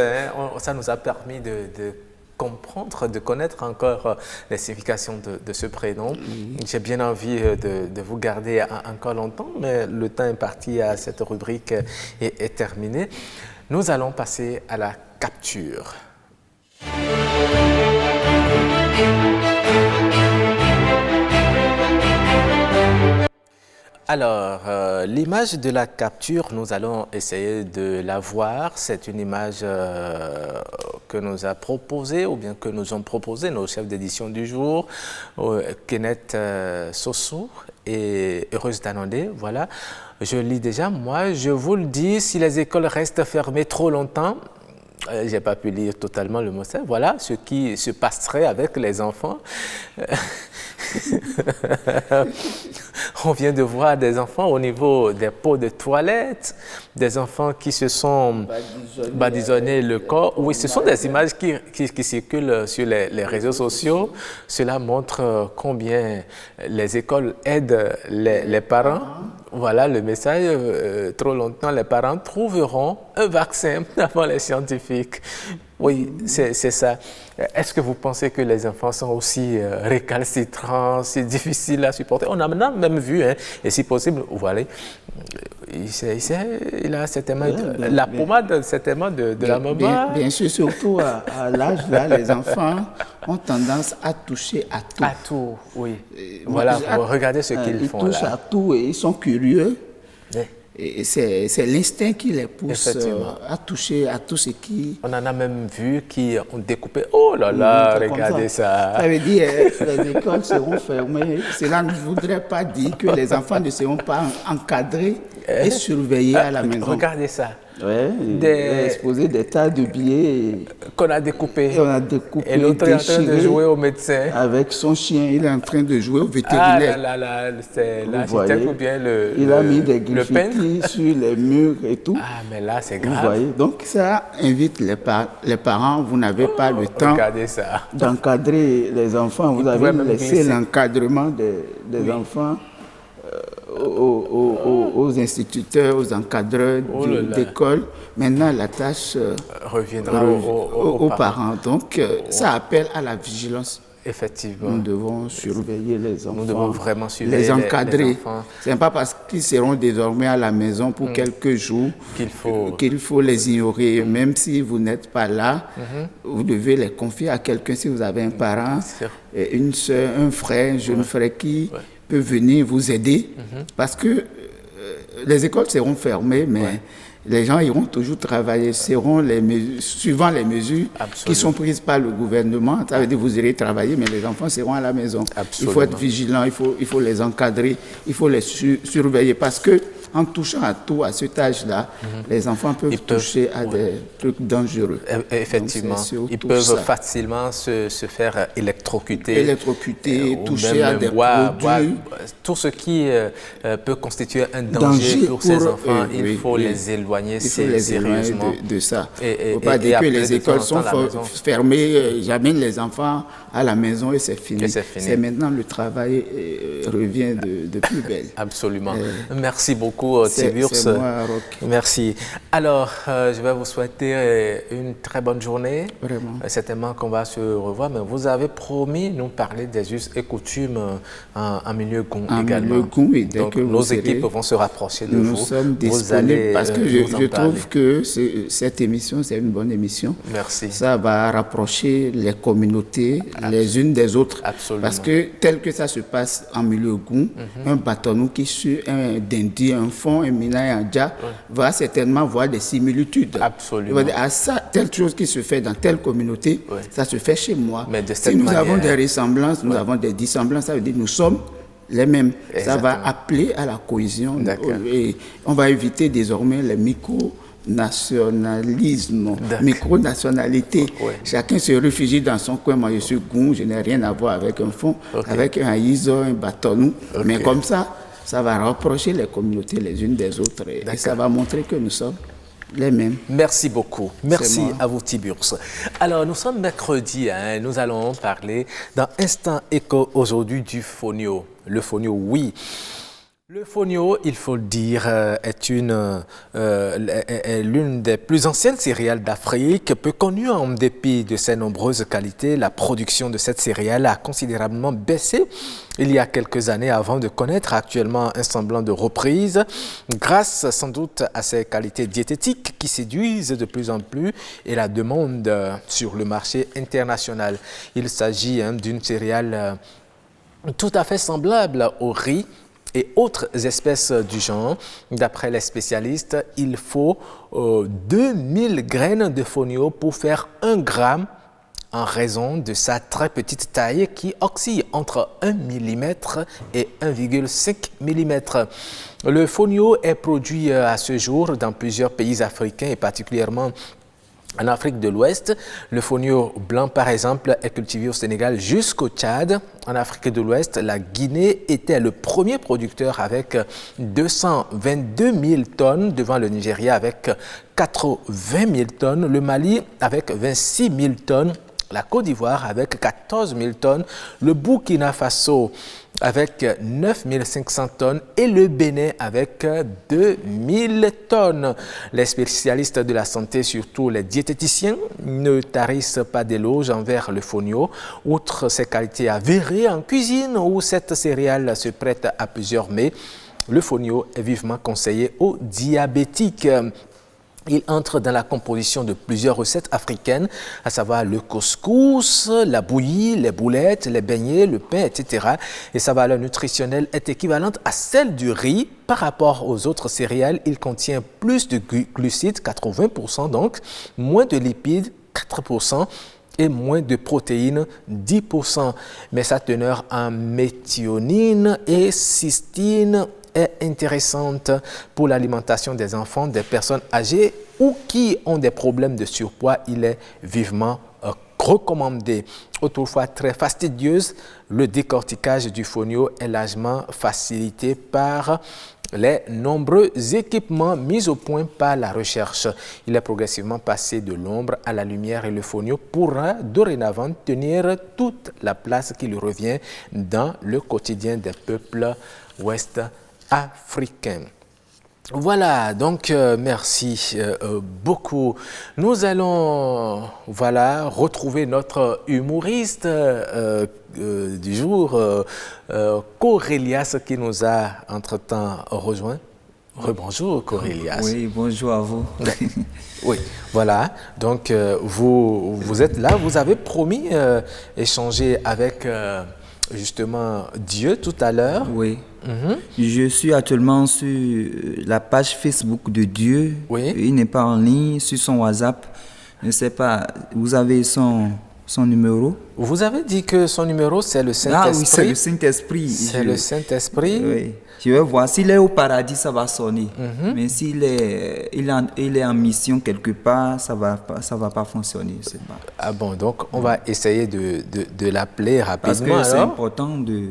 Speaker 1: Ça nous a permis de comprendre, de connaître encore les significations de ce prénom. J'ai bien envie de vous garder encore longtemps, mais le temps imparti à cette rubrique est terminé. Nous allons passer à la capture. Alors, l'image de la capture, nous allons essayer de la voir. C'est une image que nous a proposée, ou bien que nous ont proposé nos chefs d'édition du jour, Kenneth Sossou et Heureuse Danondé. Voilà, je lis déjà. Moi, je vous le dis, si les écoles restent fermées trop longtemps, je n'ai pas pu lire totalement le mot, voilà ce qui se passerait avec les enfants. On vient de voir des enfants au niveau des pots de toilette, des enfants qui se sont badigeonnés le corps. Oui, ce sont des images qui circulent sur les réseaux sociaux. Cela montre combien les écoles aident les parents. Voilà le message. Trop longtemps, les parents trouveront un vaccin avant les scientifiques. Oui, c'est ça. Est-ce que vous pensez que les enfants sont aussi récalcitrants, si difficiles à supporter? On a même vu, et si possible, voilà, il a certainement la pommade certainement de la maman.
Speaker 13: Bien sûr, surtout à l'âge là, les enfants ont tendance à toucher à tout.
Speaker 1: À tout, oui. Voilà, regardez ce qu'ils font là.
Speaker 13: Ils touchent à tout et ils sont curieux. Et c'est l'instinct qui les pousse à toucher à tout ce qui...
Speaker 1: On en a même vu qui ont découpé. Oh là là, regardez ça.
Speaker 13: Ça veut dire que les écoles seront fermées. Cela ne voudrait pas dire que les enfants ne seront pas encadrés et surveillés à la maison.
Speaker 1: Regardez ça.
Speaker 13: Oui, exposer des tas de billets
Speaker 1: qu'on a découpés.
Speaker 13: Et
Speaker 1: l'autre est en train de jouer au médecin.
Speaker 13: Avec son chien, il est en train de jouer au vétérinaire.
Speaker 1: Ah là, c'est l'architecte ou bien
Speaker 13: il a mis des graffitis sur les murs et tout.
Speaker 1: Ah, mais là, c'est grave.
Speaker 13: Vous voyez, donc ça invite les parents. Vous n'avez pas le temps d'encadrer les enfants. Vous avez laissé l'encadrement des enfants aux instituteurs, aux encadreurs d'école. Maintenant, la tâche
Speaker 1: reviendra
Speaker 13: aux parents. Donc, ça appelle à la vigilance.
Speaker 1: Effectivement.
Speaker 13: Nous devons surveiller les enfants.
Speaker 1: Nous devons vraiment surveiller
Speaker 13: les encadrer.
Speaker 1: Les enfants.
Speaker 13: Ce n'est pas parce qu'ils seront désormais à la maison pour quelques jours qu'il faut les ignorer. Même si vous n'êtes pas là, vous devez les confier à quelqu'un. Si vous avez un parent, une soeur, un frère, un jeune frère qui peut venir vous aider. Parce que les écoles seront fermées, mais les gens iront toujours travailler, suivant les mesures qui sont prises par le gouvernement. Ça veut dire que vous irez travailler, mais les enfants seront à la maison. Absolument. Il faut être vigilant, il faut les encadrer, il faut les surveiller. Parce que en touchant à tout à cet âge-là, les enfants peuvent toucher à des trucs dangereux.
Speaker 1: Effectivement, ils peuvent facilement se faire électrocuter,
Speaker 13: toucher à des produits.
Speaker 1: Tout ce qui peut constituer un danger pour ces enfants, il faut les éloigner sérieusement
Speaker 13: de ça. Il ne faut pas dire que les écoles sont fermées, j'amène les enfants à la maison et c'est fini. C'est maintenant le travail revient de plus belle.
Speaker 1: Absolument. Merci beaucoup, Tiburce.
Speaker 13: C'est moi, Rock.
Speaker 1: Merci. Alors, je vais vous souhaiter une très bonne journée.
Speaker 13: Vraiment.
Speaker 1: Certainement qu'on va se revoir, mais vous avez promis de nous parler des us et coutumes en milieu Goum également.
Speaker 13: Donc,
Speaker 1: nos équipes vont se rapprocher de vous.
Speaker 13: Nous sommes disponibles parce que je trouve que cette émission, c'est une bonne émission.
Speaker 1: Merci.
Speaker 13: Ça va rapprocher les communautés les unes des autres.
Speaker 1: Absolument.
Speaker 13: Parce que tel que ça se passe en milieu Goum, un bâtonneau qui suit un dindi, un fond, un mina et un dja, va certainement voir des similitudes.
Speaker 1: Absolument.
Speaker 13: Il va dire, ah ça, telle chose qui se fait dans telle communauté, ça se fait chez moi.
Speaker 1: Mais de
Speaker 13: si nous avons des ressemblances, nous avons des dissemblances, ça veut dire que nous sommes les mêmes.
Speaker 1: Exactement.
Speaker 13: Ça va appeler à la cohésion. Et on va éviter désormais les micro-nationalismes, micro-nationalité. Chacun se réfugie dans son coin. Moi, je suis Goum, je n'ai rien à voir avec un fond, avec un haïzo, un bâtonneau. Mais comme ça va rapprocher les communautés les unes des autres. Et ça va montrer que nous sommes les mêmes.
Speaker 1: Merci beaucoup. Merci à vous, Tiburce. Alors, nous sommes mercredi. Nous allons parler dans Instant Éco aujourd'hui du fonio. Le fonio, oui. Le fonio, il faut le dire, est l'une des plus anciennes céréales d'Afrique. Peu connue en dépit de ses nombreuses qualités, la production de cette céréale a considérablement baissé il y a quelques années avant de connaître actuellement un semblant de reprise, grâce sans doute à ses qualités diététiques qui séduisent de plus en plus et la demande sur le marché international. Il s'agit d'une céréale tout à fait semblable au riz et autres espèces du genre. D'après les spécialistes, il faut 2000 graines de fonio pour faire 1 gramme en raison de sa très petite taille qui oscille entre 1 mm et 1,5 mm. Le fonio est produit à ce jour dans plusieurs pays africains et particulièrement en Afrique de l'Ouest. Le fonio blanc, par exemple, est cultivé au Sénégal jusqu'au Tchad. En Afrique de l'Ouest, la Guinée était le premier producteur avec 222 000 tonnes, devant le Nigeria avec 80 000 tonnes, le Mali avec 26 000 tonnes, la Côte d'Ivoire avec 14 000 tonnes, le Burkina Faso avec 9 500 tonnes et le Bénin avec 2 000 tonnes. Les spécialistes de la santé, surtout les diététiciens, ne tarissent pas d'éloges envers le fonio. Outre ses qualités avérées en cuisine où cette céréale se prête à plusieurs mets, le fonio est vivement conseillé aux diabétiques. Il entre dans la composition de plusieurs recettes africaines, à savoir le couscous, la bouillie, les boulettes, les beignets, le pain, etc. Et sa valeur nutritionnelle est équivalente à celle du riz. Par rapport aux autres céréales, il contient plus de glucides, 80% donc, moins de lipides, 4%, et moins de protéines, 10%. Mais sa teneur en méthionine et cystine est intéressante pour l'alimentation des enfants, des personnes âgées ou qui ont des problèmes de surpoids. Il est vivement recommandé. Autrefois très fastidieuse, le décortiquage du fonio est largement facilité par les nombreux équipements mis au point par la recherche. Il est progressivement passé de l'ombre à la lumière et le fonio pourra dorénavant tenir toute la place qui lui revient dans le quotidien des peuples ouest-africains. Voilà, donc merci beaucoup. Nous allons retrouver notre humoriste du jour, Corelias, qui nous a entre-temps rejoint. Rebonjour Corelias.
Speaker 3: Oui, bonjour à vous.
Speaker 1: Oui, voilà, donc vous êtes là, vous avez promis échanger avec justement Dieu tout à l'heure.
Speaker 3: Oui. Je suis actuellement sur la page Facebook de Dieu.
Speaker 1: Oui.
Speaker 3: Il n'est pas en ligne, sur son WhatsApp. Je ne sais pas, vous avez son Son numéro?
Speaker 1: Vous avez dit que son numéro, c'est le Saint-Esprit.
Speaker 3: Ah oui, c'est le Saint-Esprit.
Speaker 1: C'est le Saint-Esprit.
Speaker 3: Oui. Je vais voir. S'il est au paradis, ça va sonner. Mais s'il est, il est en mission quelque part, ça va pas fonctionner. C'est pas.
Speaker 1: Ah bon, donc on va essayer de l'appeler rapidement.
Speaker 3: Parce que c'est important de...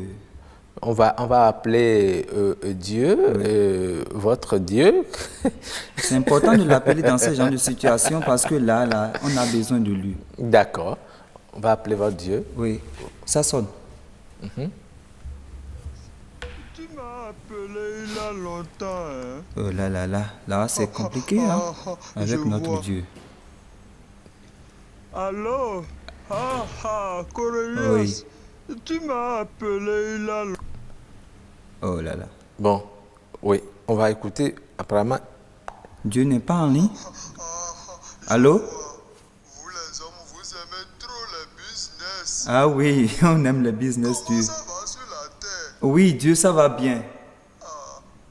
Speaker 1: On va appeler Dieu, votre Dieu.
Speaker 3: C'est important de l'appeler dans ce genre de situation parce que là, on a besoin de lui.
Speaker 1: D'accord. On va appeler votre Dieu.
Speaker 3: Oui, ça sonne.
Speaker 2: Tu m'as appelé il y a longtemps. Hein?
Speaker 3: Oh là, c'est compliqué avec notre Dieu.
Speaker 2: Allô? Cornelius, tu m'as appelé il y a longtemps.
Speaker 3: Oh là là.
Speaker 1: Bon, oui, on va écouter apparemment.
Speaker 3: Dieu n'est pas en ligne. Allô?
Speaker 2: Vous les hommes, vous aimez trop le business.
Speaker 3: Ah oui, on aime le business, Dieu.
Speaker 2: Ça va sur la terre?
Speaker 3: Oui, Dieu, ça va bien.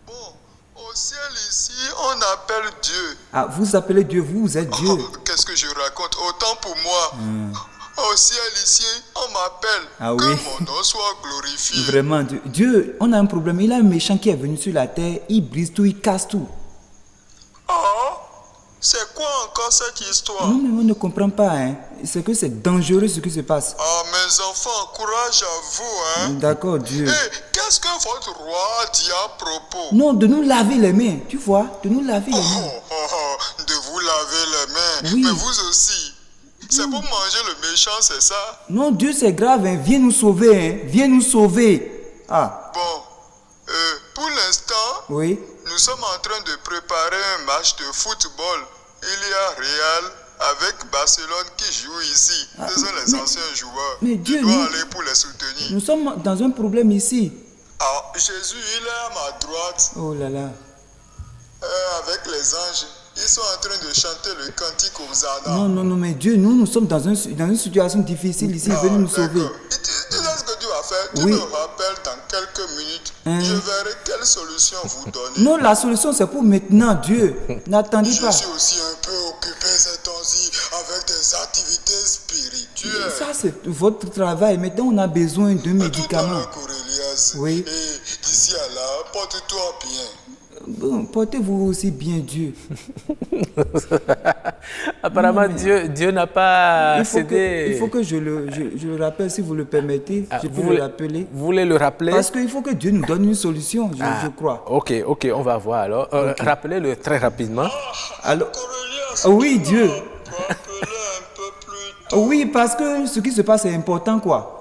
Speaker 2: Bon, au ciel ici, on appelle Dieu.
Speaker 3: Ah, vous appelez Dieu, vous êtes Dieu.
Speaker 2: Qu'est-ce que je raconte? Autant pour moi. Au ciel ici, on m'appelle.
Speaker 3: Ah oui.
Speaker 2: Que mon nom soit glorifié.
Speaker 3: Vraiment, Dieu, on a un problème. Il y a un méchant qui est venu sur la terre, il brise tout, il casse tout.
Speaker 2: Oh, c'est quoi encore cette histoire?
Speaker 3: Non, mais on ne comprend pas, hein. C'est que c'est dangereux ce qui se passe.
Speaker 2: Ah, mes enfants, courage à vous, hein.
Speaker 3: D'accord, Dieu.
Speaker 2: Qu'est-ce que votre roi dit à propos?
Speaker 3: Non, de nous laver les mains, tu vois, de nous laver les mains.
Speaker 2: De vous laver les mains.
Speaker 3: Oui.
Speaker 2: Mais vous aussi. C'est pour manger le méchant, c'est ça?
Speaker 3: Non, Dieu, c'est grave, hein. Viens nous sauver, hein. Viens nous sauver. Ah.
Speaker 2: Bon, pour l'instant,
Speaker 3: oui.
Speaker 2: Nous sommes en train de préparer un match de football. Il y a Real avec Barcelone qui joue ici. Ce sont les anciens joueurs.
Speaker 3: Mais Dieu,
Speaker 2: je dois aller pour les soutenir.
Speaker 3: Nous sommes dans un problème ici.
Speaker 2: Ah, Jésus, il est à ma droite.
Speaker 3: Oh là là.
Speaker 2: Avec les anges. Ils sont en train de chanter le cantique aux Anna.
Speaker 3: Non, mais Dieu, nous sommes dans une situation difficile ici. Venez nous sauver.
Speaker 2: Tu sais ce que Dieu va faire? Tu
Speaker 3: oui.
Speaker 2: me rappelles dans quelques minutes. Je verrai quelle solution vous donner.
Speaker 3: Non, la solution c'est pour maintenant, Dieu. N'attendez pas.
Speaker 2: Je suis aussi un peu occupé ces temps-ci avec des activités spirituelles.
Speaker 3: Ça, c'est votre travail. Maintenant, on a besoin de médicaments. Oui.
Speaker 2: Et d'ici à là, porte-toi bien.
Speaker 3: Bon, portez-vous aussi bien, Dieu.
Speaker 1: Apparemment, Dieu n'a pas cédé.
Speaker 3: Il faut que je le rappelle, si vous le permettez. Je peux le rappeler.
Speaker 1: Vous voulez le rappeler?
Speaker 3: Parce qu'il faut que Dieu nous donne une solution, je crois.
Speaker 1: Ok, on va voir alors. Rappelez-le très rapidement.
Speaker 3: Alors, oui, Dieu. Oui, parce que ce qui se passe est important, quoi.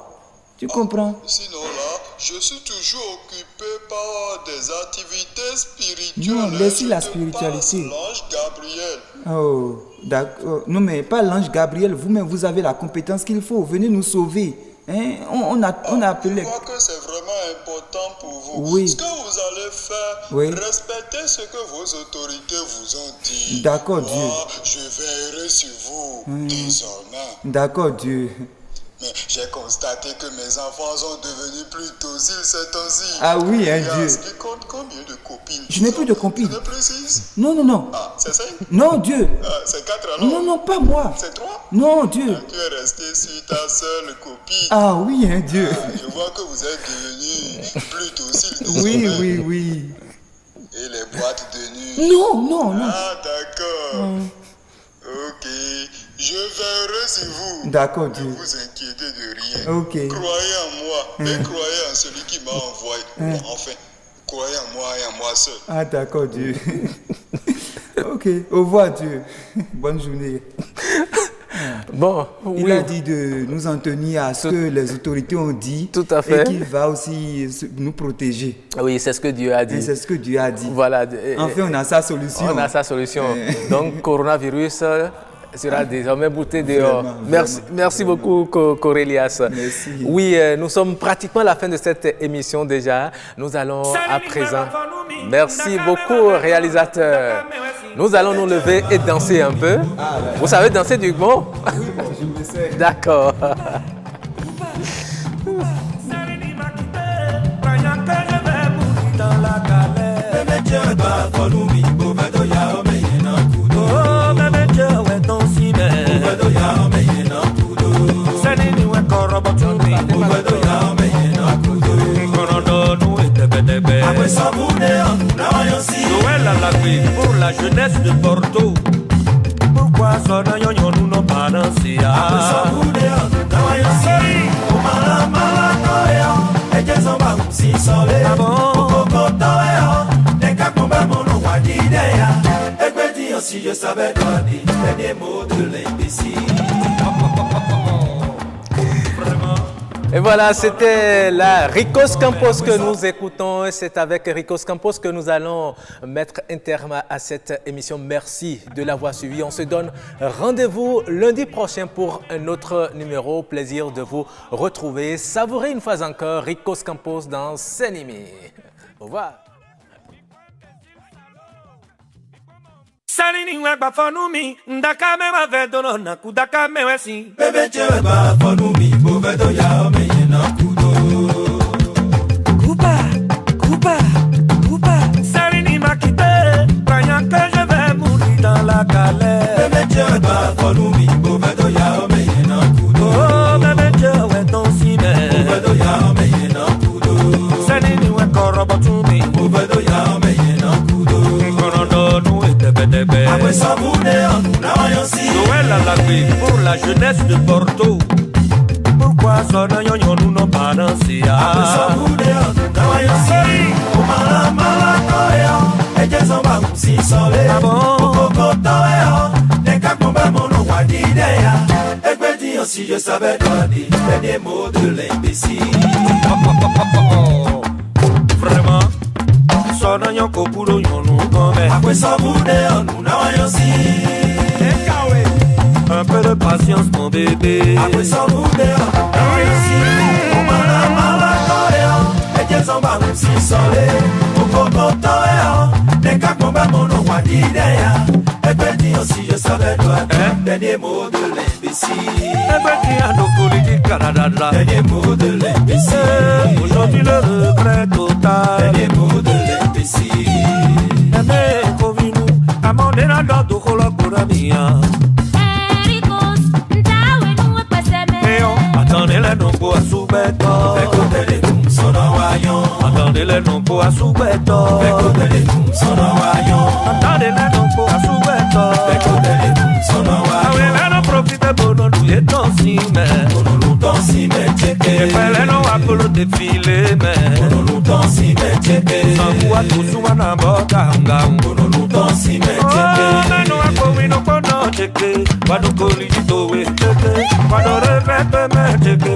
Speaker 3: Tu comprends?
Speaker 2: Sinon là, je suis toujours occupé par des activités spirituelles.
Speaker 3: Non, laissez la spiritualité.
Speaker 2: L'ange Gabriel.
Speaker 3: Oh, d'accord. Non, mais pas l'ange Gabriel. Vous-même, vous avez la compétence qu'il faut. Venez nous sauver. Hein? On a appelé.
Speaker 2: Je crois que c'est vraiment important pour vous.
Speaker 3: Oui.
Speaker 2: Ce que vous allez faire,
Speaker 3: oui.
Speaker 2: Respectez ce que vos autorités vous ont dit.
Speaker 3: D'accord, Dieu.
Speaker 2: Moi, je veillerai sur vous désormais.
Speaker 3: D'accord, Dieu.
Speaker 2: Mais j'ai constaté que mes enfants sont devenus plus dociles ces temps-ci.
Speaker 3: Ah oui, hein, Dieu.
Speaker 2: Ce qui compte combien de copines?
Speaker 3: Je n'ai plus de copines.
Speaker 2: Tu n'as plus 6?
Speaker 3: Non.
Speaker 2: Ah, c'est 5?
Speaker 3: Non, Dieu.
Speaker 2: C'est 4 alors?
Speaker 3: Non, pas moi.
Speaker 2: C'est 3?
Speaker 3: Non, Dieu.
Speaker 2: Tu es resté sur ta seule copine.
Speaker 3: Ah oui, hein, Dieu.
Speaker 2: Je vois que vous êtes devenus plus dociles.
Speaker 3: Oui.
Speaker 2: Et les boîtes de nuit?
Speaker 3: Non.
Speaker 2: Ah, d'accord. Ok, je veillerai sur vous.
Speaker 3: D'accord, Dieu.
Speaker 2: Ne vous inquiétez de rien.
Speaker 3: Ok.
Speaker 2: Croyez en moi et croyez en celui qui m'a envoyé. Bon, enfin, croyez en moi et en moi seul.
Speaker 3: Ah, d'accord, Dieu. Ok, au revoir, Dieu. Bonne journée.
Speaker 1: Bon,
Speaker 3: il a dit de nous en tenir à ce que les autorités ont dit.
Speaker 1: Tout à fait.
Speaker 3: Et qu'il va aussi nous protéger.
Speaker 1: Oui, c'est ce que Dieu a dit.
Speaker 3: Et c'est ce que Dieu a dit.
Speaker 1: Voilà.
Speaker 3: Enfin, on a sa solution.
Speaker 1: On a sa solution. Donc, coronavirus sera désormais bouté dehors. Merci beaucoup, Corelias.
Speaker 3: Merci.
Speaker 1: Oui, nous sommes pratiquement à la fin de cette émission déjà. Nous allons à présent. Merci beaucoup, réalisateur. Nous allons nous lever et danser un peu. Vous savez danser du bon?
Speaker 3: Oui, bon, je le sais.
Speaker 1: D'accord.
Speaker 2: Oh, Porto. Pourquoi ça nous n'ont pas dansé?
Speaker 14: Si je savais donner les mots de l'imbécile.
Speaker 1: Et voilà, c'était la Ricos Campos que nous écoutons. C'est avec Ricos Campos que nous allons mettre un terme à cette émission. Merci de l'avoir suivi. On se donne rendez-vous lundi prochain pour un autre numéro. Plaisir de vous retrouver. Savourez une fois encore Ricos Campos dans Senimi. Au revoir.
Speaker 2: Salini weba fonumi, ndaka me ma vedo na kudaka me wesi.
Speaker 14: Bebe weba fonumi, bo vedo ya me na kudo.
Speaker 2: Kuba, Kuba, Kuba. Salini m'a quitté, croyant que je vais mourir dans la galère.
Speaker 14: Bebe weba fonumi, bo vedo ya me na kudo.
Speaker 2: Oh, bebe we ton sime,
Speaker 14: bo vedo ya me na kudo.
Speaker 2: Salini we korobotumi,
Speaker 14: bo vedo ya me na kudo.
Speaker 2: Noël à la paix pour la jeunesse de Porto. Pourquoi ça nous n'ont pas dansé?
Speaker 14: Si je savais donner les mots de l'imbécile.
Speaker 2: Vraiment. Sonanyo kopuro yonu kome.
Speaker 14: Après ça vous
Speaker 2: un peu de patience mon bébé.
Speaker 14: Après ça vous si je savais dernier mot de l'imbécile. Dernier mot de l'imbécile.
Speaker 2: Aujourd'hui le regret total.
Speaker 14: Dernier mot de l'imbécile.
Speaker 2: Attendez les noms pour soubeto. Attendez les noms pour soubeto.
Speaker 14: Attendez les noms pour soubeto.
Speaker 2: Attendez les noms pour soubeto. Profite pour nous douiller ton cime.
Speaker 14: Pour nous ton cime checké.
Speaker 2: Et fallait nous appeler défiler mais.
Speaker 14: Pour nous ton cime checké.
Speaker 2: Sans quoi tout souvent n'a pas d'angam.
Speaker 14: Pour nous ton cime checké.
Speaker 2: Oh, mais nous appeler nous pour nous checké. Pas de colis du tout et checké. Pas de répète mais checké.